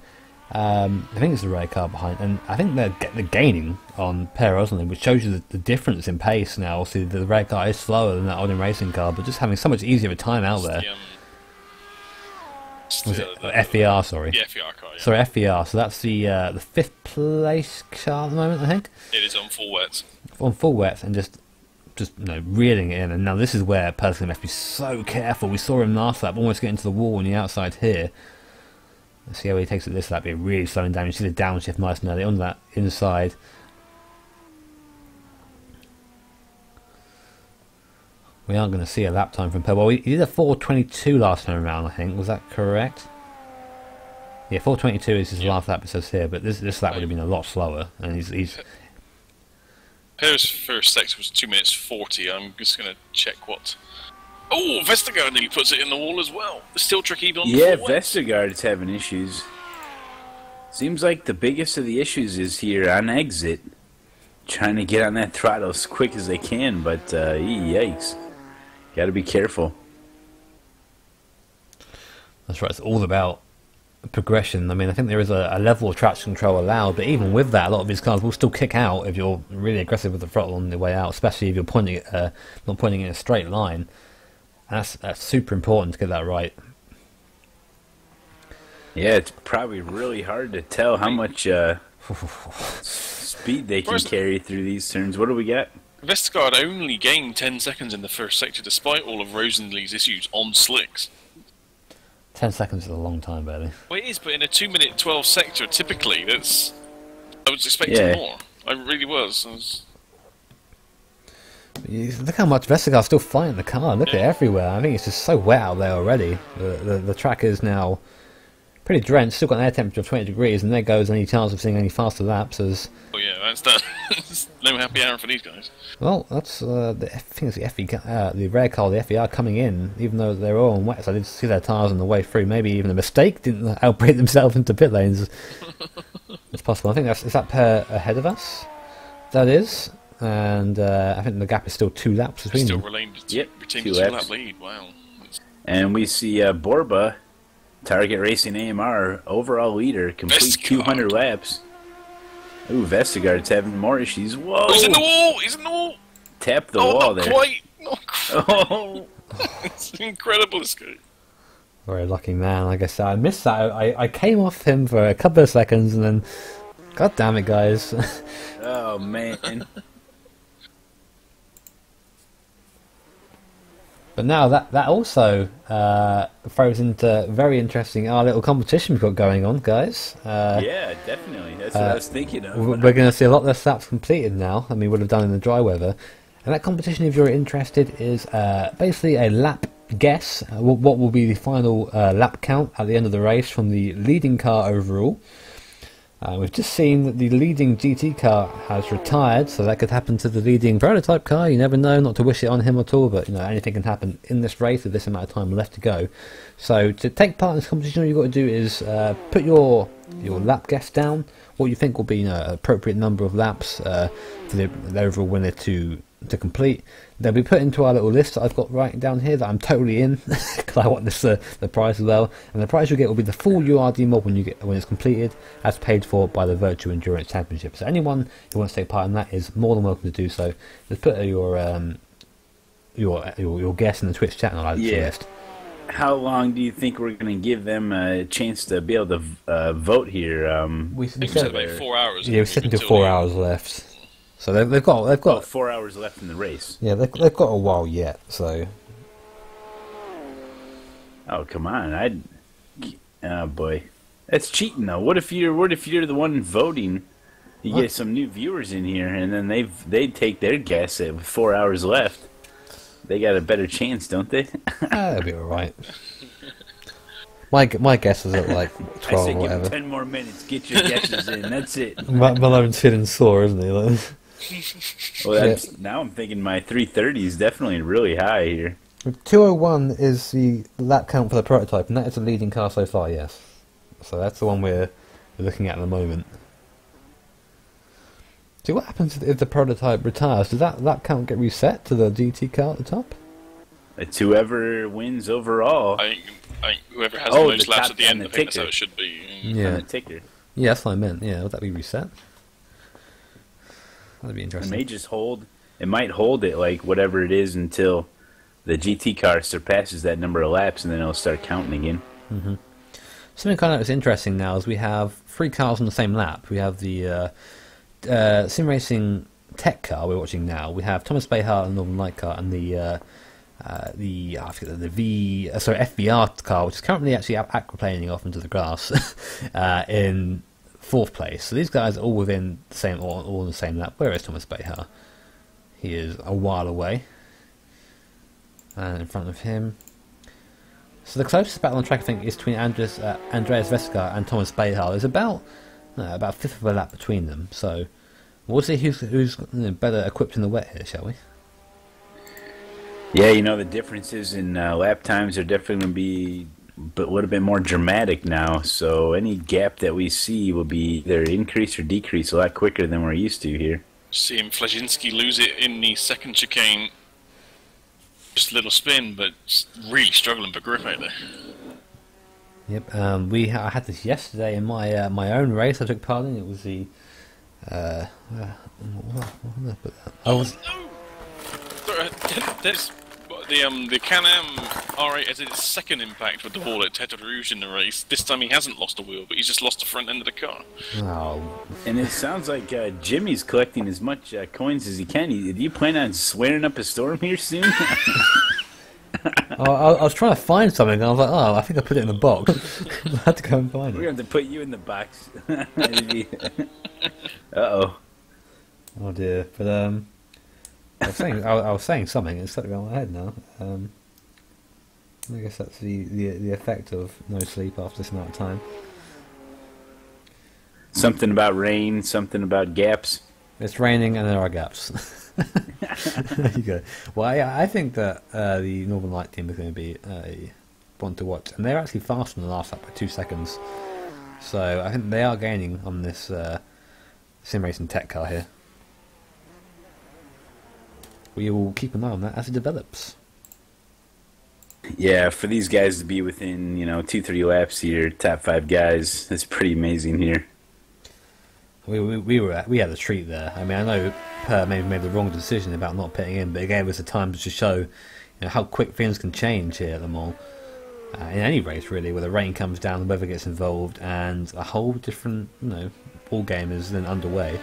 I think it's the rare car behind, and I think they're gaining on Per Rosenly, which shows you the difference in pace now. See, the rare car is slower than that Odin racing car, but just having so much easier of a time out there. FVR, sorry. The FVR car, yeah. Sorry, FVR. So that's the 5th place car at the moment, I think. It is on full wets. On full wets, and just reeling it in. And now this is where personally have to be so careful. We saw him last lap almost get into the wall on the outside here. Let's see how he takes it this lap. Be really slowing down. You see the downshift nice and early on that inside. We aren't going to see a lap time from Per. Well, he did a 4:22 last time around, I think. Was that correct? Yeah, 4:22 is his last lap, it says here, but this lap would have been a lot slower, and he's Perez's first sector was 2 minutes 40. I'm just going to check what. Oh, Vestergaard nearly puts it in the wall as well. Still tricky on. Yeah, Vestergaard's having issues. Seems like the biggest of the issues is here on exit, trying to get on that throttle as quick as they can, but yikes, got to be careful. That's right. It's all about progression. I mean, I think there is a level of traction control allowed, but even with that, a lot of these cars will still kick out if you're really aggressive with the throttle on the way out, especially if you're pointing it, not pointing in a straight line. And that's super important to get that right. Yeah, it's probably really hard to tell how much speed they can carry through these turns. What do we got? Vestergaard only gained 10 seconds in the first sector, despite all of Rosenlee's issues on slicks. 10 seconds is a long time, barely. Well, it is, but in a 2-minute 12 sector, typically, I was expecting more. I really was. Look how much Vestergaard's still flying the car. Look at it everywhere. I think it's just so wet out there already. The track is now pretty drenched. Still got an air temperature of 20 degrees, and there goes any chance of seeing any faster laps. As yeah, that's done. No happy hour for these guys. Well, that's I think it's the rare car, the FER coming in, even though they're all on wets. I did see their tyres on the way through. Maybe even a mistake didn't outbrake themselves into pit lanes. It's possible. I think is that pair ahead of us. That is, and I think the gap is still 2 laps between them. Still retaining 2 lap lead. Wow. And we see Borba, Target Racing AMR, overall leader, complete 200 laps. Ooh, Vestergaard's having more issues. Whoa! Oh, he's in the wall! He's in the wall! Tap the wall there. Not quite! Oh! It's incredible, this guy. Very lucky man, like I said. I missed that. I came off him for a couple of seconds and then... God damn it, guys. Oh, man. But now that also throws into very interesting our little competition we've got going on, guys. Yeah, definitely. That's what I was thinking of. We're going to see a lot less laps completed now than we would have done in the dry weather. And that competition, if you're interested, is basically a lap guess. What will be the final lap count at the end of the race from the leading car overall. We've just seen that the leading GT car has retired, so that could happen to the leading prototype car. You never know, not to wish it on him at all, but you know, anything can happen in this race with this amount of time left to go. So to take part in this competition, all you've got to do is put your lap guess down, what you think will be an appropriate number of laps for the overall winner to complete. They'll be put into our little list that I've got right down here that I'm totally in because I want this the prize as well. And the prize you'll get will be the full URD mod when it's completed, as paid for by the Virtual Endurance Championship. So anyone who wants to take part in that is more than welcome to do so. Just put your guess in the Twitch chat and I'll add it to the list. How long do you think we're going to give them a chance to be able to vote here? We said about 4 hours. Yeah, we're sitting until 4 hours left. So they've got 4 hours left in the race. Yeah, they've got a while yet. So. Oh come on! Oh boy, that's cheating though. What if you're the one voting? You get some new viewers in here, and then they take their guess with 4 hours left. They got a better chance, don't they? That'll be all right. My guess is at like 12 I say or whatever. give 10 more minutes. Get your guesses in. That's it. Malone's feeling sore, isn't he? Like, well, now I'm thinking my 330 is definitely really high here. 201 is the lap count for the prototype, and that is the leading car so far, yes. So that's the one we're looking at the moment. See, what happens if the prototype retires? Does that lap count get reset to the GT car at the top? It's whoever wins overall. I think whoever has the most laps at the end, I think that's how it should be. Yeah. On the ticker. Yeah, that's what I meant. Yeah, would that be reset? That'd be interesting. It may just hold. It might hold it like whatever it is until the GT car surpasses that number of laps, and then it'll start counting again. Mm-hmm. Something kind of that's interesting now is we have 3 cars on the same lap. We have the Sim Racing Tech car we're watching now. We have Thomas Behar and Northern Light car, and the FBR car, which is currently actually aquaplaning off into the grass in 4th place. So these guys are all within the same, all in the same lap. Where is Thomas Behar? He is a while away. And in front of him, So the closest battle on track, I think, is between Andreas Veska and Thomas Behal. There's about a fifth of a lap between them. So we'll see who's better equipped in the wet here, shall we? Yeah, the differences in lap times are definitely going to be a little bit more dramatic now. So any gap that we see will be either increase or decrease a lot quicker than we're used to here. Seeing Fleszynski lose it in the second chicane. Just a little spin, but really struggling for grip out there. Yep, I had this yesterday in my my own race I took part in. It was the where did I put that? There's the Can-Am R8 has its second impact with the wall at Tete Rouge in the race. This time he hasn't lost a wheel, but he's just lost the front end of the car. Oh. And it sounds like Jimmy's collecting as much coins as he can. Do you plan on swearing up a storm here soon? I was trying to find something, and I was like, oh, I think I put it in the box. I had to go and find it. We're going to have to put you in the box. Uh-oh. Oh dear, but I was saying something. It's slipped out of my head now. I guess that's the effect of no sleep after this amount of time. Something about rain. Something about gaps. It's raining and there are gaps. There you go. Well, yeah, I think that the Northern Light team is going to be one to watch, and they're actually faster than the last lap by 2 seconds. So I think they are gaining on this sim racing tech car here. We will keep an eye on that as it develops. Yeah, for these guys to be within 2-3 laps here, top 5 guys, that's pretty amazing here. We had a treat there. I mean, I know Per maybe made the wrong decision about not pitting in, but it gave us a time to show how quick things can change here at Le Mans. In any race really, where the rain comes down, the weather gets involved, and a whole different ball game is then underway.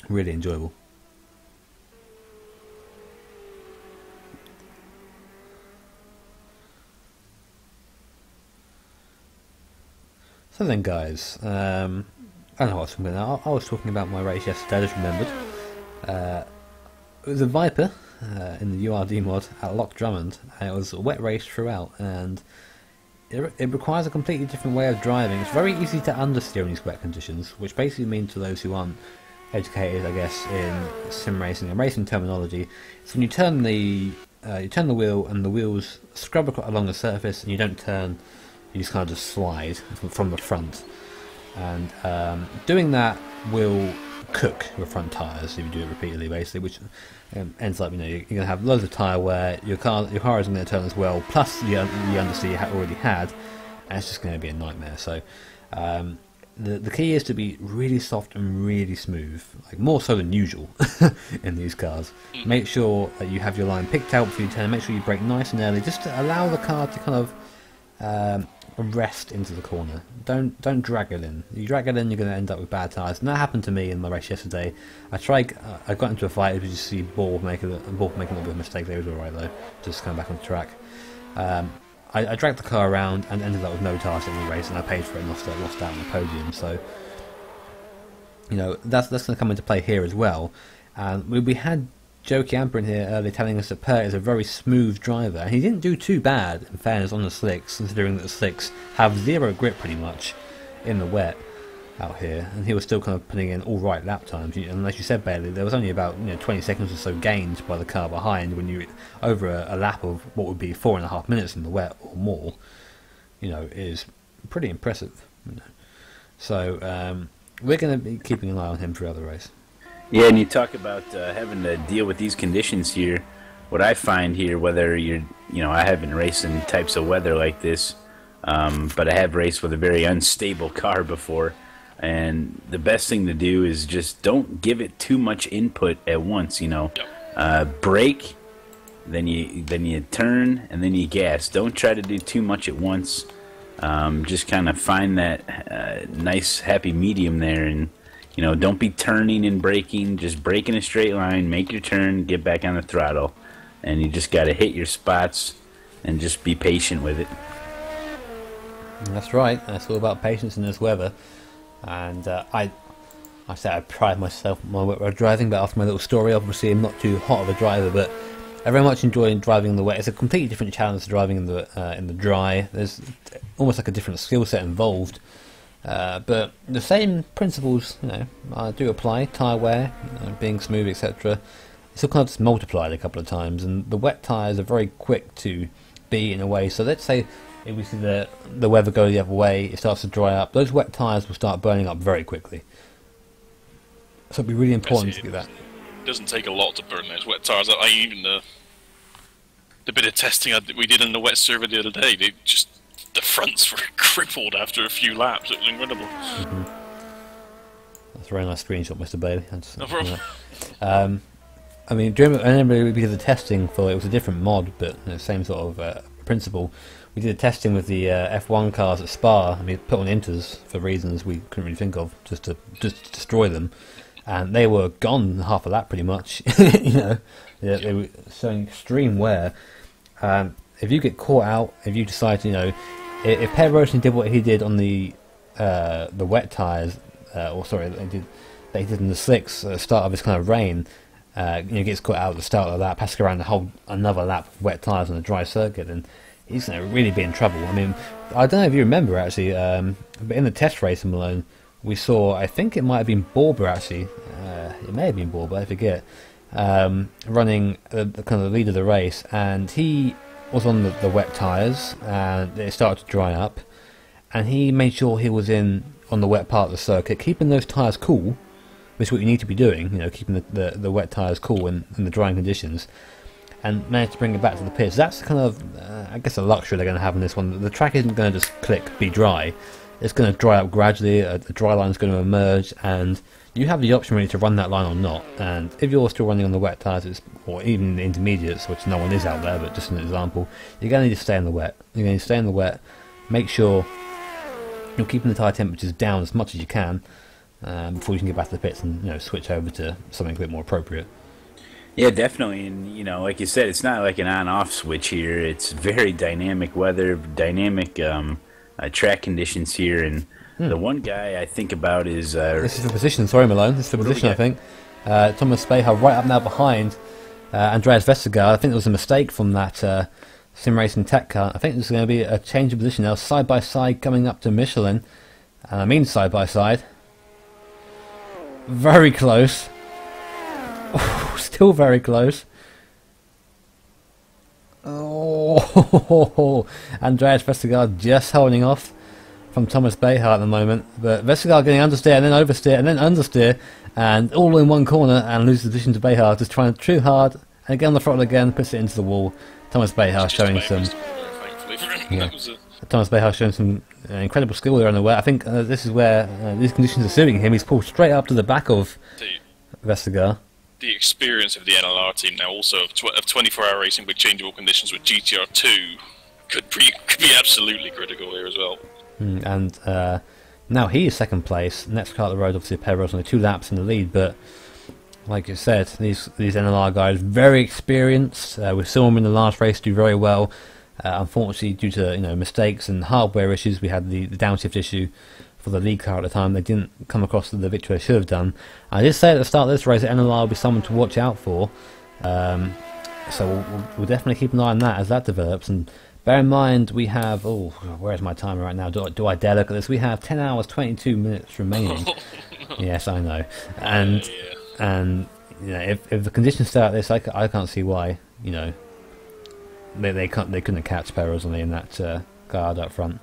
Really enjoyable. So then, guys, I don't know what I was talking about. I was talking about my race yesterday. I just remembered. It was a Viper in the URD mod at Loch Drummond, and it was a wet race throughout. And it requires a completely different way of driving. It's very easy to understeer in these wet conditions, which basically means to those who aren't educated, I guess, in sim racing and racing terminology, it's when you turn the wheel and the wheels scrub along the surface, and you don't turn, you just kind of slide from the front, and doing that will cook your front tyres if you do it repeatedly, basically, which ends up you're going to have loads of tyre wear, your car isn't going to turn as well, plus the understeer you already had, and it's just going to be a nightmare. So the key is to be really soft and really smooth, like more so than usual in these cars. Make sure that you have your line picked out before you turn. Make sure you brake nice and early, just to allow the car to kind of rest into the corner. Don't drag it in. You drag it in, you're going to end up with bad tyres. And that happened to me in my race yesterday. I got into a fight. It was just see Ball making a little bit of a mistake. They was alright though, just coming back on the track. I dragged the car around and ended up with no tyres in the race, and I paid for it and lost out on the podium. So that's going to come into play here as well. And we had Joe Chiampa in here earlier telling us that Per is a very smooth driver, and he didn't do too bad in fairness on the slicks, considering that the slicks have zero grip pretty much in the wet out here, and he was still kind of putting in all right lap times. And like you said, Bailey, there was only about 20 seconds or so gained by the car behind when you over a lap of what would be 4.5 minutes in the wet or more. Is pretty impressive. So we're going to be keeping an eye on him throughout the race. Yeah, and you talk about having to deal with these conditions here. What I find here, whether I haven't raced in types of weather like this, but I have raced with a very unstable car before. And the best thing to do is just don't give it too much input at once. Brake, then you turn, and then you gas. Don't try to do too much at once. Just kind of find that nice happy medium there, and don't be turning and braking. Just brake in a straight line, make your turn, get back on the throttle, and you just got to hit your spots and just be patient with it. That's right. That's all about patience in this weather. And I say I pride myself on my wet road driving, but after my little story, obviously I'm not too hot of a driver, but I very much enjoy driving in the wet. It's a completely different challenge to driving in the dry. There's almost like a different skill set involved, but the same principles, do apply. Tyre wear, being smooth, etc. It's all kind of just multiplied a couple of times, and the wet tyres are very quick to be in a way. So let's say if we see the weather go the other way, it starts to dry up. Those wet tyres will start burning up very quickly. So it'd be really important to get that. It doesn't take a lot to burn those wet tyres. Even the bit of testing we did in the wet server the other day, the fronts were crippled after a few laps. It was incredible. Mm-hmm. That's a very nice screenshot, Mr. Bailey. No problem. I mean, I remember we did the testing for it was a different mod, but same sort of principle. We did the testing with the F1 cars at Spa. I mean, put on inters for reasons we couldn't really think of, just to destroy them, and they were gone in half a lap pretty much. They were showing extreme wear. If you get caught out, if you decide to, if Per Rosen did what he did on the wet tyres, they did in the slicks at the start of this kind of rain. Gets caught out at the start of the lap, has to go around the whole another lap of wet tyres on a dry circuit, and he's going to really be in trouble. I mean, I don't know if you remember actually, but in the test race in Malone, we saw, I think it might have been Borber actually, it may have been Borber, I forget, running the kind of the lead of the race, and he was on the wet tyres, and it started to dry up, and he made sure he was on the wet part of the circuit, keeping those tyres cool, which is what you need to be doing, keeping the wet tyres cool in the drying conditions, and managed to bring it back to the pits. That's kind of, I guess, a luxury they're going to have in this one. The track isn't going to just click, be dry. It's going to dry up gradually, a dry line is going to emerge, and you have the option really to run that line or not. And if you're still running on the wet tyres, or even the intermediates, which no one is out there, but just an example, you're going to need to stay in the wet. You're going to stay in the wet, make sure you're keeping the tyre temperatures down as much as you can, before you can get back to the pits and switch over to something a bit more appropriate. Yeah, definitely, and like you said, it's not like an on-off switch here. It's very dynamic weather, dynamic track conditions here, and the one guy I think about is this is for position. Sorry, Malone. This is for position. I think Thomas Speha right up now behind Andreas Vestergaard. I think there was a mistake from that sim racing tech car. I think there's going to be a change of position now, side by side coming up to Michelin, and I mean side by side. Very close. Oh, still very close. Oh, Andreas Vestergaard just holding off from Thomas Speha at the moment. But Vestergaard getting understeer and then oversteer and then understeer, and all in one corner, and loses the position to Speha, just trying too hard and get on the throttle again, puts it into the wall. Thomas Speha showing some. Yeah. Thomas Speha showing some incredible skill there on the wet. I think this is where these conditions are suiting him. He's pulled straight up to the back of Vestergaard. The experience of the NLR team now, also of 24-hour racing with changeable conditions with GTR2, could be absolutely critical here as well. And now he is second place. Next car at the road, obviously, Perez only 2 laps in the lead, but like you said, these NLR guys very experienced. We saw them in the last race do very well. Unfortunately, due to mistakes and hardware issues, we had the downshift issue for the lead car at the time. They didn't come across the victory they should have done. I did say at the start of this race that NLR will be someone to watch out for. So we'll definitely keep an eye on that as that develops. And bear in mind, we have... Oh, where's my timer right now? Do I dare look at this? We have 10 hours, 22 minutes remaining. Yes, I know. And if the conditions stay like this, I can't see why, they couldn't catch Perez in that guard up front.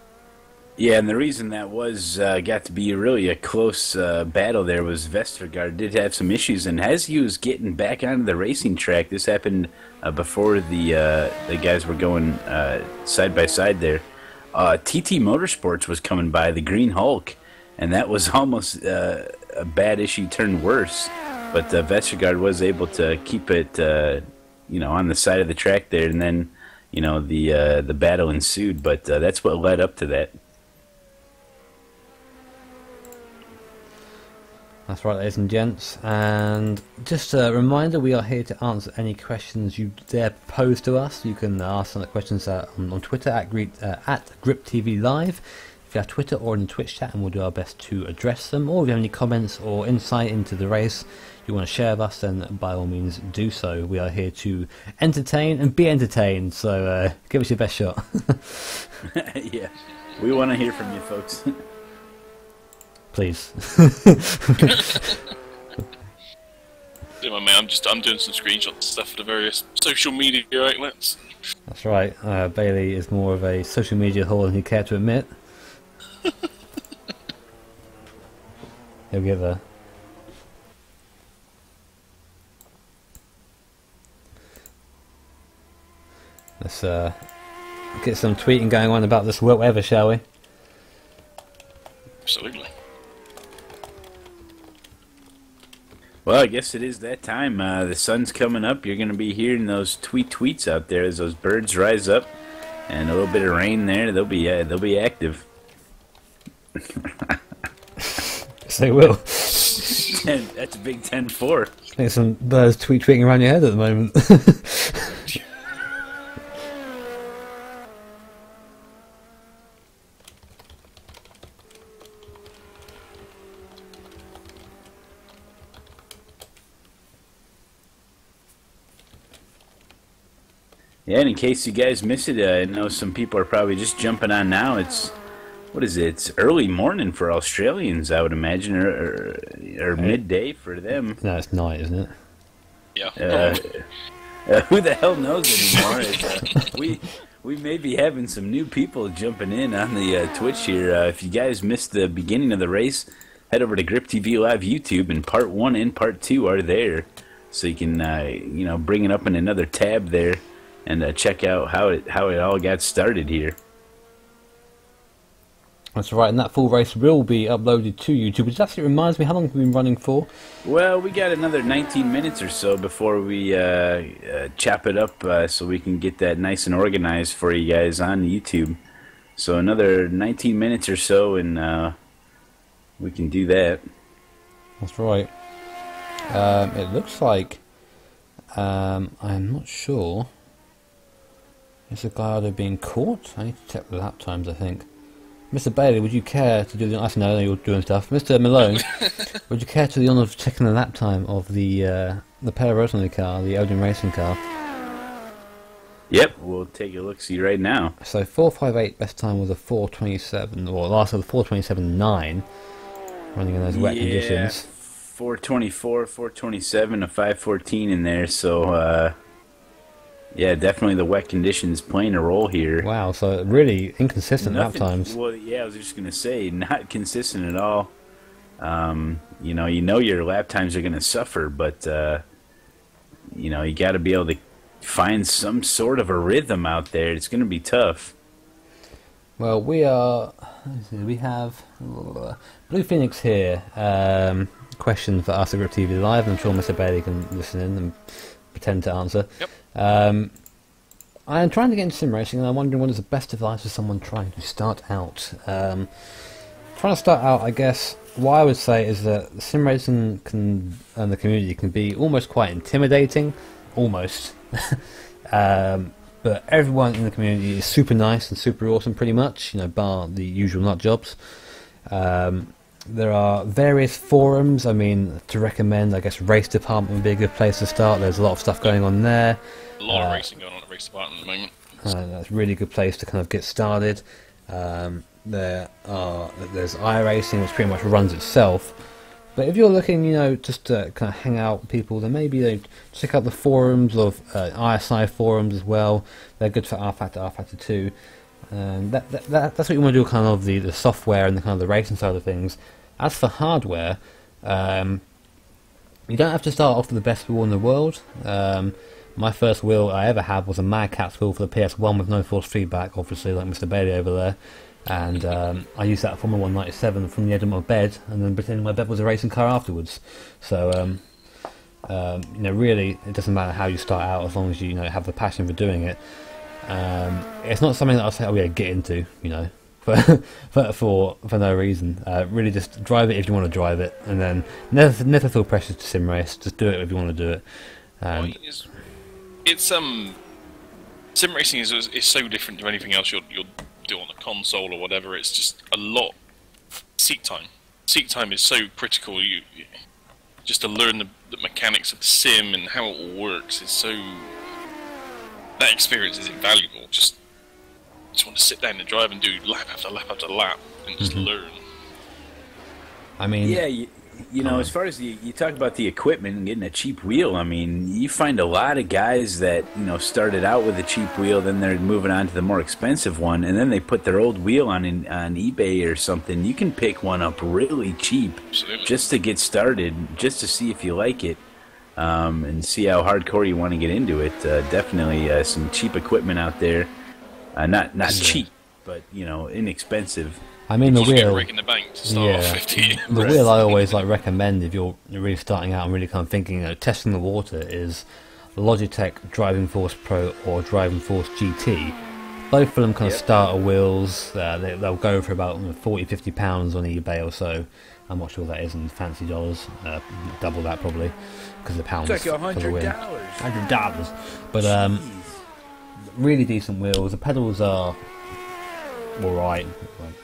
Yeah, and the reason that got to be really a close battle there was Vestergaard did have some issues, and as he was getting back onto the racing track, this happened before the guys were going side by side there. TT Motorsports was coming by, the Green Hulk, and that was almost a bad issue turned worse. But Vestergaard was able to keep it, on the side of the track there, and then, the battle ensued. But that's what led up to that. That's right, ladies and gents. And just a reminder, we are here to answer any questions you dare pose to us. You can ask some questions on Twitter at GripTV Live. If to our Twitter or in the Twitch chat, and we'll do our best to address them. Or if you have any comments or insight into the race you want to share with us, then by all means do so. We are here to entertain and be entertained, so give us your best shot. Yeah, we want to hear from you folks. Please. Yeah, man, I'm doing some screenshots and stuff for the various social media outlets. That's right. Bailey is more of a social media whore than he care to admit. He'll get there. Let's get some tweeting going on about this weather, shall we? Absolutely. Well, I guess it is that time. The sun's coming up. You're going to be hearing those tweets out there as those birds rise up, and a little bit of rain there. They'll be active. Yes, they will. That's a big 10-4. There's some birds tweeting around your head at the moment. Yeah, and in case you guys miss it, I know some people are probably just jumping on now. What is it? It's early morning for Australians, I would imagine, or midday for them. No, it's night, isn't it? Yeah. Who the hell knows anymore? We may be having some new people jumping in on the Twitch here. If you guys missed the beginning of the race, head over to GripTV Live YouTube, and Part 1 and Part 2 are there. So you can, bring it up in another tab there. And check out how it all got started here. That's right, and that full race will be uploaded to YouTube, which actually reminds me, how long have we been running for? Well, we got another 19 minutes or so before we chop it up so we can get that nice and organized for you guys on YouTube. So another 19 minutes or so, and we can do that. That's right. It looks like, I'm not sure. Is the guy either being caught? I need to check the lap times, I think. Mr. Bailey, would you care to do the... I know you're doing stuff. Mr. Malone, would you care to do the honour of checking the lap time of the Pale Rosalie car, the Odin Racing car? Yep, we'll take a look-see right now. So 4:58 best time was a 4:27, or last was a 4:27.9, running in those wet conditions. 4:24, 4:27, a 5:14 in there, so... yeah, definitely the wet conditions playing a role here. Wow, so really inconsistent lap times. Well, yeah, I was just going to say, not consistent at all. You know your lap times are going to suffer, but, you got to be able to find some sort of a rhythm out there. It's going to be tough. Well, we have Blue Phoenix here. Question for us at GripTV Live. I'm sure Mr. Bailey can listen in and pretend to answer. Yep. I am trying to get into sim racing, and I'm wondering what is the best advice for someone trying to start out. Trying to start out, I guess, what I would say is that sim racing and the community can be almost quite intimidating, almost. But everyone in the community is super nice and super awesome, pretty much, bar the usual nut jobs. There are various forums, to recommend, I guess Race Department would be a good place to start. There's a lot of stuff going on there. A lot of racing going on at Race Department at the moment. That's a really good place to kind of get started. There's iRacing, which pretty much runs itself. But if you're looking, just to kind of hang out with people, then maybe check out the forums of ISI forums as well. They're good for rFactor, rFactor 2. That's what you want to do, kind of the software and the kind of the racing side of things. As for hardware, you don't have to start off with the best wheel in the world. My first wheel I ever had was a Mad Catz wheel for the PS1 with no force feedback, obviously, like Mr. Bailey over there. And I used that Formula 197 from the edge of my bed, and then pretending my bed was a racing car afterwards. So, really, it doesn't matter how you start out as long as you have the passion for doing it. It's not something that I'll say, oh yeah, get into, for no reason. Really, just drive it if you want to drive it, and then never feel pressured to sim race. Just do it if you want to do it. It's sim racing is so different to anything else you'll do on a console or whatever. It's just a lot. Seat time. Seat time is so critical. You just to learn the mechanics of the sim and how it all works is so. That experience is invaluable. Just want to sit down and drive and do lap after lap after lap and just learn. I mean, yeah, you know, as far as you talk about the equipment and getting a cheap wheel, I mean, you find a lot of guys that, you know, started out with a cheap wheel, then they're moving on to the more expensive one, and then they put their old wheel on eBay or something. You can pick one up really cheap. Absolutely. Just to get started, just to see if you like it, and see how hardcore you want to get into it. Definitely some cheap equipment out there. Not cheap, but, you know, inexpensive. I mean, the wheel. Breaking the bank to start off 50. The wheel I always recommend if you're really starting out and really kind of thinking, testing the water, is Logitech Driving Force Pro or Driving Force GT. Both of them kind of starter wheels. They'll go for about £40-50 on eBay or so. I'm not sure what that is in fancy dollars. Double that probably, because the pounds. It's like $100. $100. But really decent wheels. The pedals are alright.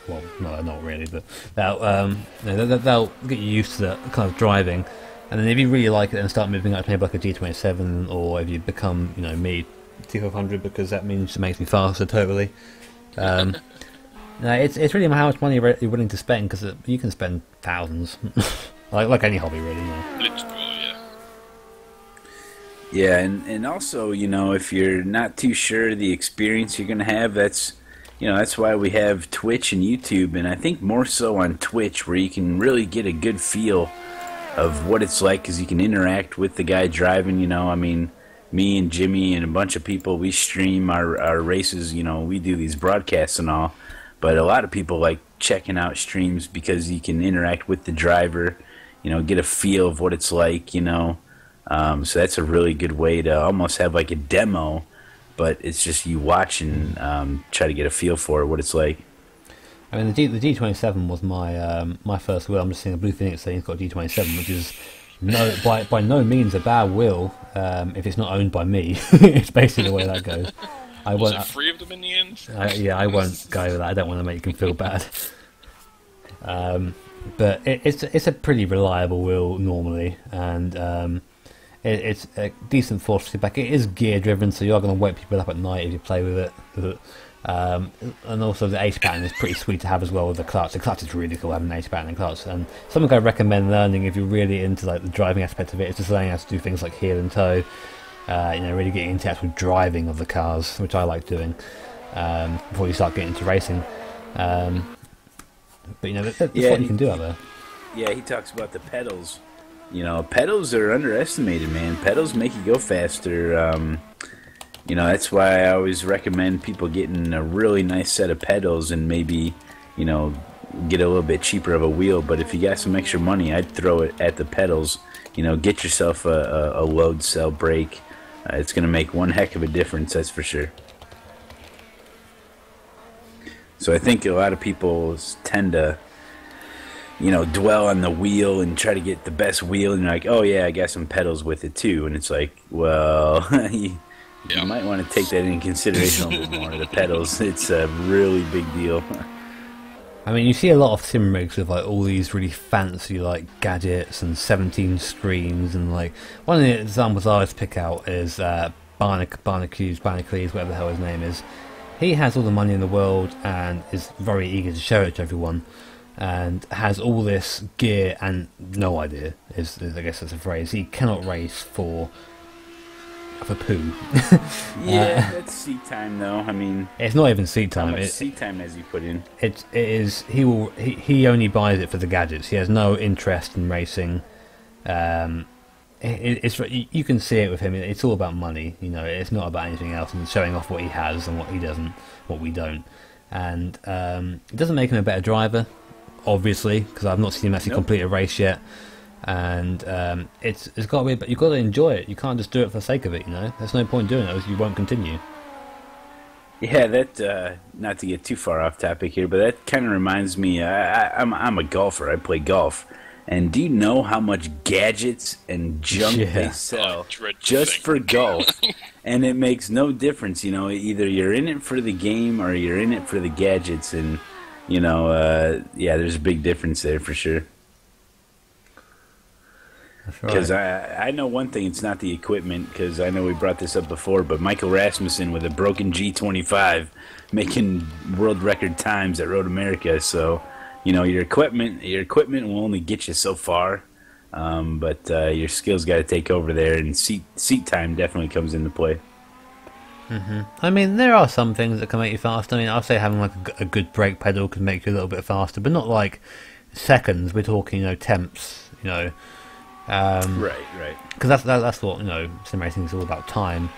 Well, no, not really, but they'll get you used to that kind of driving. And then if you really like it and start moving up to maybe like a G27, or if you become, me, T500, because that means it makes me faster totally. It's really how much money you're willing to spend, because you can spend thousands, like any hobby really. Literally, yeah, and also, if you're not too sure the experience you're gonna have, that's why we have Twitch and YouTube, and I think more so on Twitch, where you can really get a good feel of what it's like, because you can interact with the guy driving. I mean, me and Jimmy and a bunch of people, we stream our races. We do these broadcasts and all, but a lot of people like checking out streams because you can interact with the driver, get a feel of what it's like. So that's a really good way to almost have like a demo, but it's just you watch and try to get a feel for what it's like. I mean, the G27 was my first wheel. I'm just seeing a Blue Phoenix saying it's got a G27, which is by no means a bad wheel if it's not owned by me. It's basically the way that goes. Was it 3 of them in the end? Yeah, I won't go with that. I don't want to make him feel bad. But it's a pretty reliable wheel normally, and it's a decent force feedback. It is gear driven, so you are going to wake people up at night if you play with it. And also the ace pattern is pretty sweet to have as well with the clutch. The clutch is really cool, having an ace pattern and clutch. And something I recommend learning if you're really into like the driving aspect of it is just learning how to do things like heel and toe. Really getting into actual driving of the cars, which I like doing before you start getting into racing. But that's what you can do out there. Yeah, he talks about the pedals. Pedals are underestimated, man. Pedals make you go faster. That's why I always recommend people getting a really nice set of pedals and maybe, get a little bit cheaper of a wheel. But if you got some extra money, I'd throw it at the pedals. Get yourself a load cell brake. It's going to make one heck of a difference, that's for sure. So I think a lot of people tend to dwell on the wheel and try to get the best wheel, and you're like, oh yeah, I got some pedals with it too, and it's like, well, you might want to take that into consideration a little bit more. The pedals, it's a really big deal. I mean, you see a lot of sim rigs with like all these really fancy like gadgets and 17 screens, and like one of the examples I always pick out is Barnacules, whatever the hell his name is. He has all the money in the world and is very eager to show it to everyone, and has all this gear and no idea is I guess that's a phrase. He cannot race for poo. Yeah, that's seat time though. I mean, it's not even seat time. How much seat time has he put in? It is. He only buys it for the gadgets. He has no interest in racing. You can see it with him. It's all about money. It's not about anything else, and showing off what he has and what he doesn't, what we don't. And it doesn't make him a better driver, obviously, because I've not seen him actually complete a race yet. And it's got to be, but you've got to enjoy it. You can't just do it for the sake of it. There's no point doing it, else you won't continue. Yeah, that not to get too far off topic here, but that kind of reminds me. I'm a golfer. I play golf, and do you know how much gadgets and junk they sell just for golf? And it makes no difference, you know. Either you're in it for the game or you're in it for the gadgets, and you know, yeah, there's a big difference there for sure. Because I know one thing, it's not the equipment, because I know we brought this up before, but Michael Rasmussen with a broken G25 making world record times at Road America. So, you know, your equipment will only get you so far, but your skills got to take over there, and seat time definitely comes into play. I mean, there are some things that can make you faster. I mean, I'll say having like a good brake pedal can make you a little bit faster, but not like seconds. We're talking, you know, tenths, you know. Right. Because that's what, you know, sim racing is all about, time,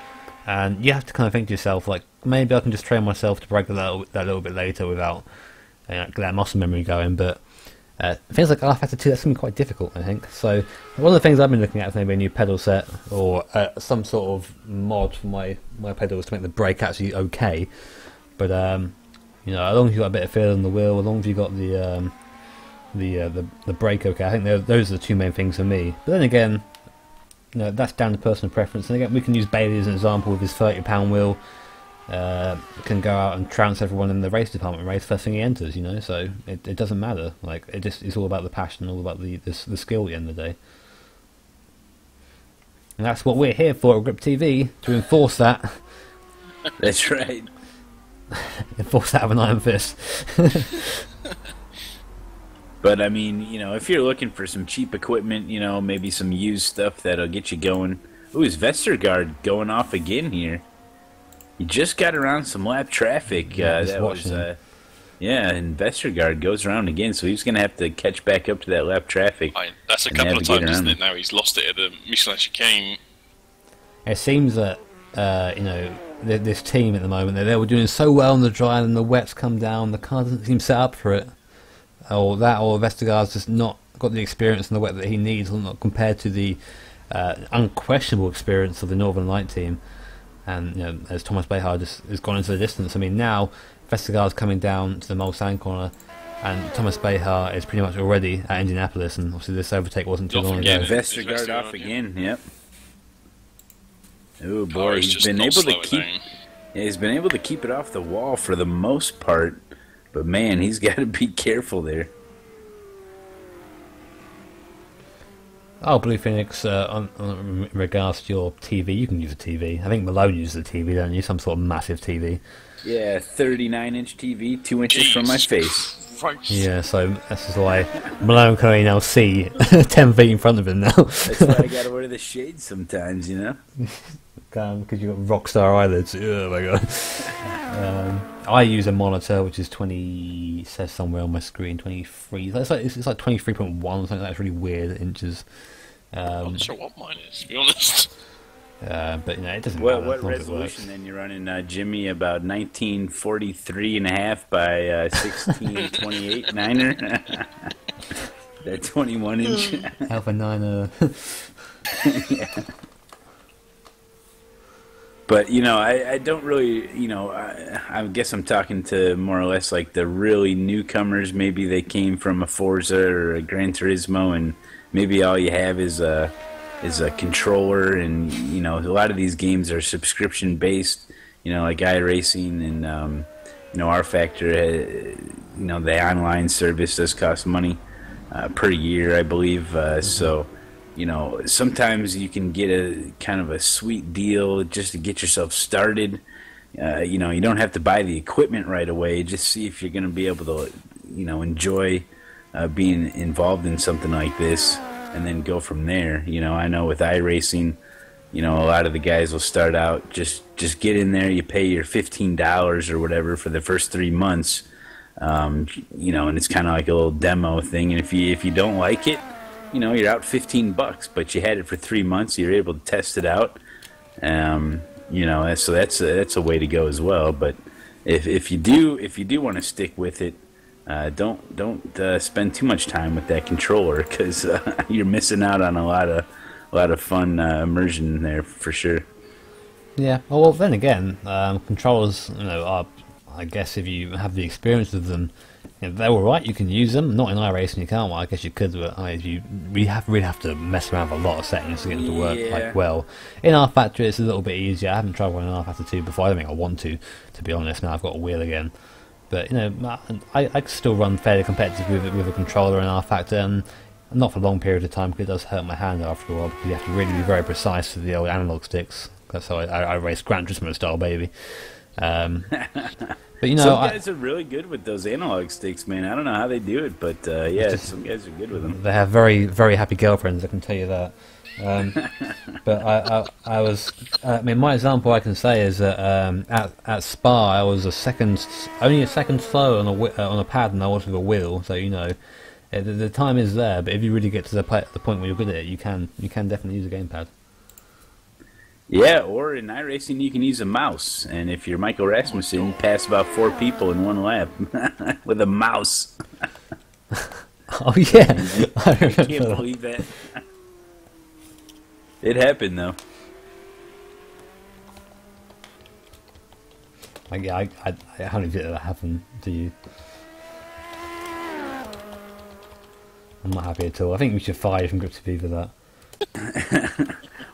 and you have to kind of think to yourself, like, maybe I can just train myself to brake that little bit later without get that muscle memory going. But things like rFactor 2, that's going to be quite difficult, I think. So one of the things I've been looking at is maybe a new pedal set or some sort of mod for my pedals to make the brake actually okay. But you know, as long as you've got a bit of feel on the wheel, as long as you've got the brake okay, I think those are the two main things for me. But then again, you know, that's down to personal preference. And again, we can use Bailey as an example with his 30-pound wheel. Can go out and trounce everyone in the race department race first thing he enters, you know. So it doesn't matter. Like, it's all about the passion, all about the skill at the end of the day. And that's what we're here for at GripTV, to enforce that. That's right. Enforce that with an iron fist. But I mean, you know, if you're looking for some cheap equipment, you know, maybe some used stuff that'll get you going. Ooh, is Vestergaard going off again here? He just got around some lap traffic. Yeah, and Vestergaard goes around again, so he's going to have to catch back up to that lap traffic. That's a couple of times, isn't it? Now he's lost it at the Michelin chicane. It seems that you know, this team at the moment, they were doing so well on the dry, and the wets come down, the car doesn't seem set up for it. Or Vestergaard's just not got the experience in the wet that he needs, not compared to the unquestionable experience of the Northern Light team. And, you know, as Thomas Behar just has gone into the distance. I mean, now Vestergaard's coming down to the Mulsanne corner, and Thomas Behar is pretty much already at Indianapolis, and obviously this overtake wasn't too long ago. Vestergaard off again, yep. Oh boy, he's been able to keep. Yeah, he's been able to keep it off the wall for the most part. But man, he's got to be careful there. Oh, Blue Phoenix, in regards to your TV, you can use a TV. I think Malone uses a TV, don't you? Some sort of massive TV. Yeah, 39-inch TV, 2 inches from my face. Yeah, so this is why Malone can only now see 10 feet in front of him now. That's why I got to wear the shades sometimes, you know? Because you've got rockstar eyelids. Oh my god. I use a monitor which is 20, says somewhere on my screen, 23. It's like 23.1 or something. That's really weird inches. I'm not sure what mine is, to be honest. But you know, it doesn't matter. What resolution then you're running, Jimmy? About 1943.5 by 1628 niner. That 21-inch. Alpha 9. Yeah. But, you know, I don't really, you know, I guess I'm talking to more or less like the really newcomers. Maybe they came from a Forza or a Gran Turismo, and maybe all you have is a controller. And, you know, a lot of these games are subscription-based, you know, like iRacing and, you know, rFactor, you know, the online service does cost money per year, I believe. So... you know, sometimes you can get a kind of a sweet deal just to get yourself started. You know, you don't have to buy the equipment right away. Just see if you're going to be able to, you know, enjoy being involved in something like this, and then go from there. You know, I know with iRacing, you know, a lot of the guys will start out just get in there. You pay your $15 or whatever for the first 3 months. You know, and it's kind of like a little demo thing. And if you don't like it, you know, you're out $15, but you had it for 3 months. You're able to test it out. You know, so that's a way to go as well. But if you do want to stick with it, don't spend too much time with that controller, because you're missing out on a lot of fun immersion there for sure. Yeah. Well, then again, controllers, you know, I guess if you have the experience of them, they're alright, you can use them. Not in iRacing you can't, well, I guess you could, but we really have to mess around with a lot of settings to get them to work like well. In rFactor it's a little bit easier. I haven't tried one in rFactor 2 before. I don't think I want to be honest, now I've got a wheel again. But I can still run fairly competitive with a controller in rFactor, and not for a long period of time, because it does hurt my hand after a while, because you have to really be very precise with the old analog sticks. That's how I race Gran Turismo style, baby. But some guys are really good with those analog sticks, man. I don't know how they do it, but some guys are good with them. They have very, very happy girlfriends, I can tell you that. But I mean, my example I can say is that at Spa I was only a second slower on a pad than I was with a wheel. So the time is there, but if you really get to the point where you're good at it, you can definitely use a gamepad. Yeah, or in iRacing you can use a mouse, and if you're Michael Rasmussen, pass about 4 people in one lap with a mouse. Oh yeah, I can't believe that. It happened though. I don't think that happened to you. I'm not happy at all. I think we should fire you from GripTV for that.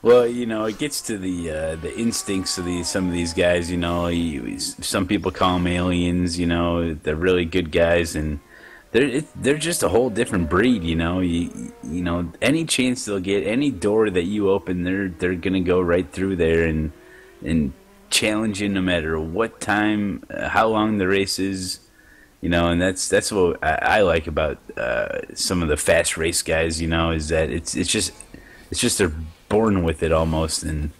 Well, it gets to the instincts of some of these guys. Some people call them aliens. They're really good guys, and they're just a whole different breed. Any chance they'll get, any door that you open, they're gonna go right through there and challenge you no matter what time, how long the race is. And that's what I like about some of the fast race guys. Is that it's just they're born with it almost, and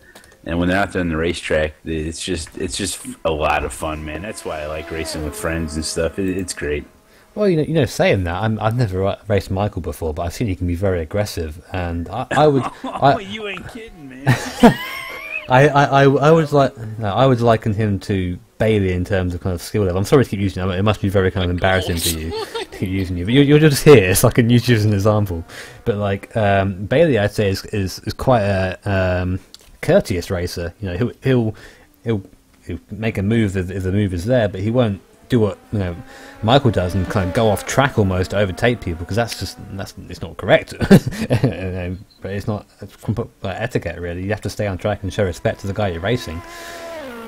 when they're out there on the racetrack, it's just a lot of fun, man. That's why I like racing with friends and stuff. It's great. Well, saying that, I've never raced Michael before, but I've seen he can be very aggressive, and I would. You ain't kidding, man. I would liken him to Bailey in terms of kind of skill level. I'm sorry to keep using him. It must be very kind of embarrassing for you to keep using you, but you're just here, so I can use you as an example. But Bailey, I'd say is quite a courteous racer. He'll make a move if the move is there, but he won't do what Michael does and kind of go off track almost to overtake people, because it's not correct. But it's not etiquette really. You have to stay on track and show respect to the guy you're racing.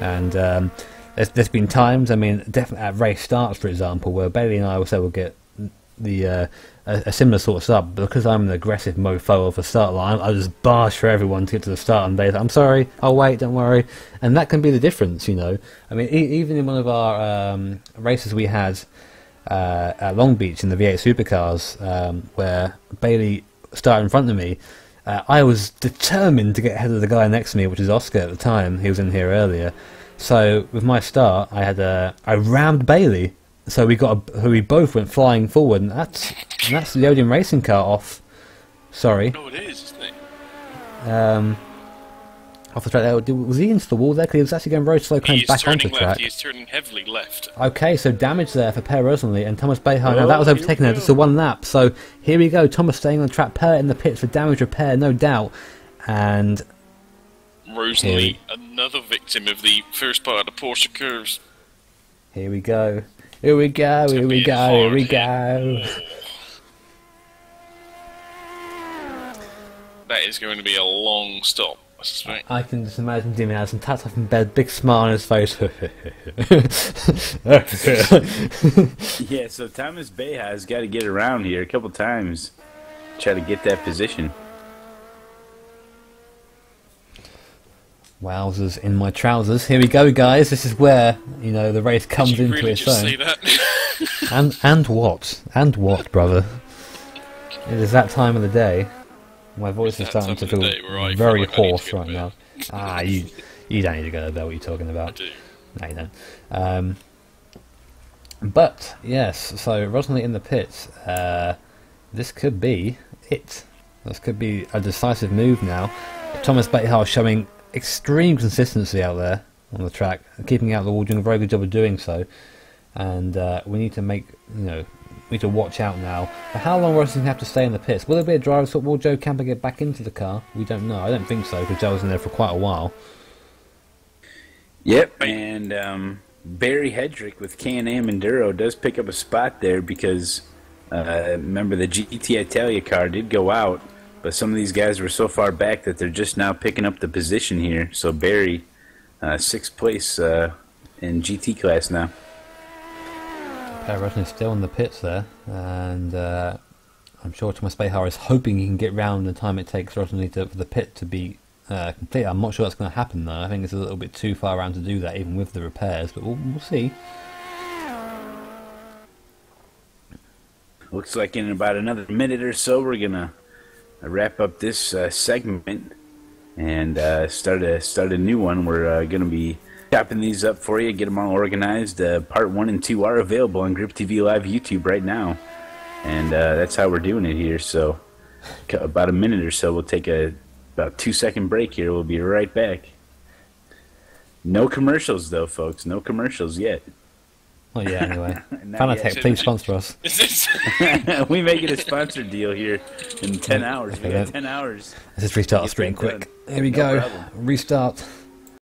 And there's been times, definitely at race starts, for example, where Bailey and I will get a similar sort of start, but because I'm an aggressive mofo of a start line, I just barge for everyone to get to the start, and they're like, I'm sorry, I'll wait, don't worry. And that can be the difference, even in one of our races we had at Long Beach in the V8 supercars, where Bailey started in front of me, I was determined to get ahead of the guy next to me, which is Oscar at the time. He was in here earlier. So with my start, I rammed Bailey. So we both went flying forward, and that's the Odeon racing car off. Sorry. No, it is, isn't it? Off the track there. Was he into the wall there? Because he was actually going very slow, kind of back onto the track. He's turning heavily left. Okay, so damage there for Per Rosenly and Thomas Behar. Now that was overtaken there, just a one lap. So here we go. Thomas staying on the track. Per in the pits for damage repair, no doubt. And Rosenly, another victim of the first part of the Porsche curves. Here we go. Here we go. Here we go. Here we go. That is going to be a long stop, I suspect. I can just imagine Jimmy Harrison tapped up in bed, big smile on his face. Yeah, so Thomas Beha's got to get around here a couple times, try to get that position. Wowzers in my trousers. Here we go, guys. This is where, the race comes into really its own. Say that? and what? And what, brother? It is that time of the day. My voice is starting to feel very hoarse right now. You don't need to go to bed. What are you talking about? I do. No, you don't. But yes, so Rosenly in the pits. This could be it. This could be a decisive move now. Thomas Behar showing extreme consistency out there on the track, keeping out of the wall, doing a very good job of doing so. And we need to we need to watch out now. But how long will Rosenly have to stay in the pits? Will there be a driver's swap? Will Joe Camper get back into the car? We don't know. I don't think so, because Joe was in there for quite a while. Yep, and Barry Hedrick with Can-Am Enduro does pick up a spot there because remember the GT Italia car did go out, but some of these guys were so far back that they're just now picking up the position here. So Barry, 6th place in GT class now. Rushing is still in the pits there, and I'm sure Thomas Behar is hoping he can get round the time it takes Rosny for the pit to be complete. I'm not sure that's going to happen though. I think it's a little bit too far around to do that, even with the repairs, but we'll see. Looks like in about another minute or so we're going to wrap up this segment and start a new one. We're going to be chopping these up for you, get them all organized. Part 1 and 2 are available on GripTV Live YouTube right now, and that's how we're doing it here. So about a minute or so, we'll take a about 2-second break here. We'll be right back. No commercials though, folks. No commercials yet. Well, yeah, anyway. Fanatec, please sponsor us. We make it a sponsored deal here in 10 hours. We got 10 hours. Let's just restart the stream quick. Here we go. Restart.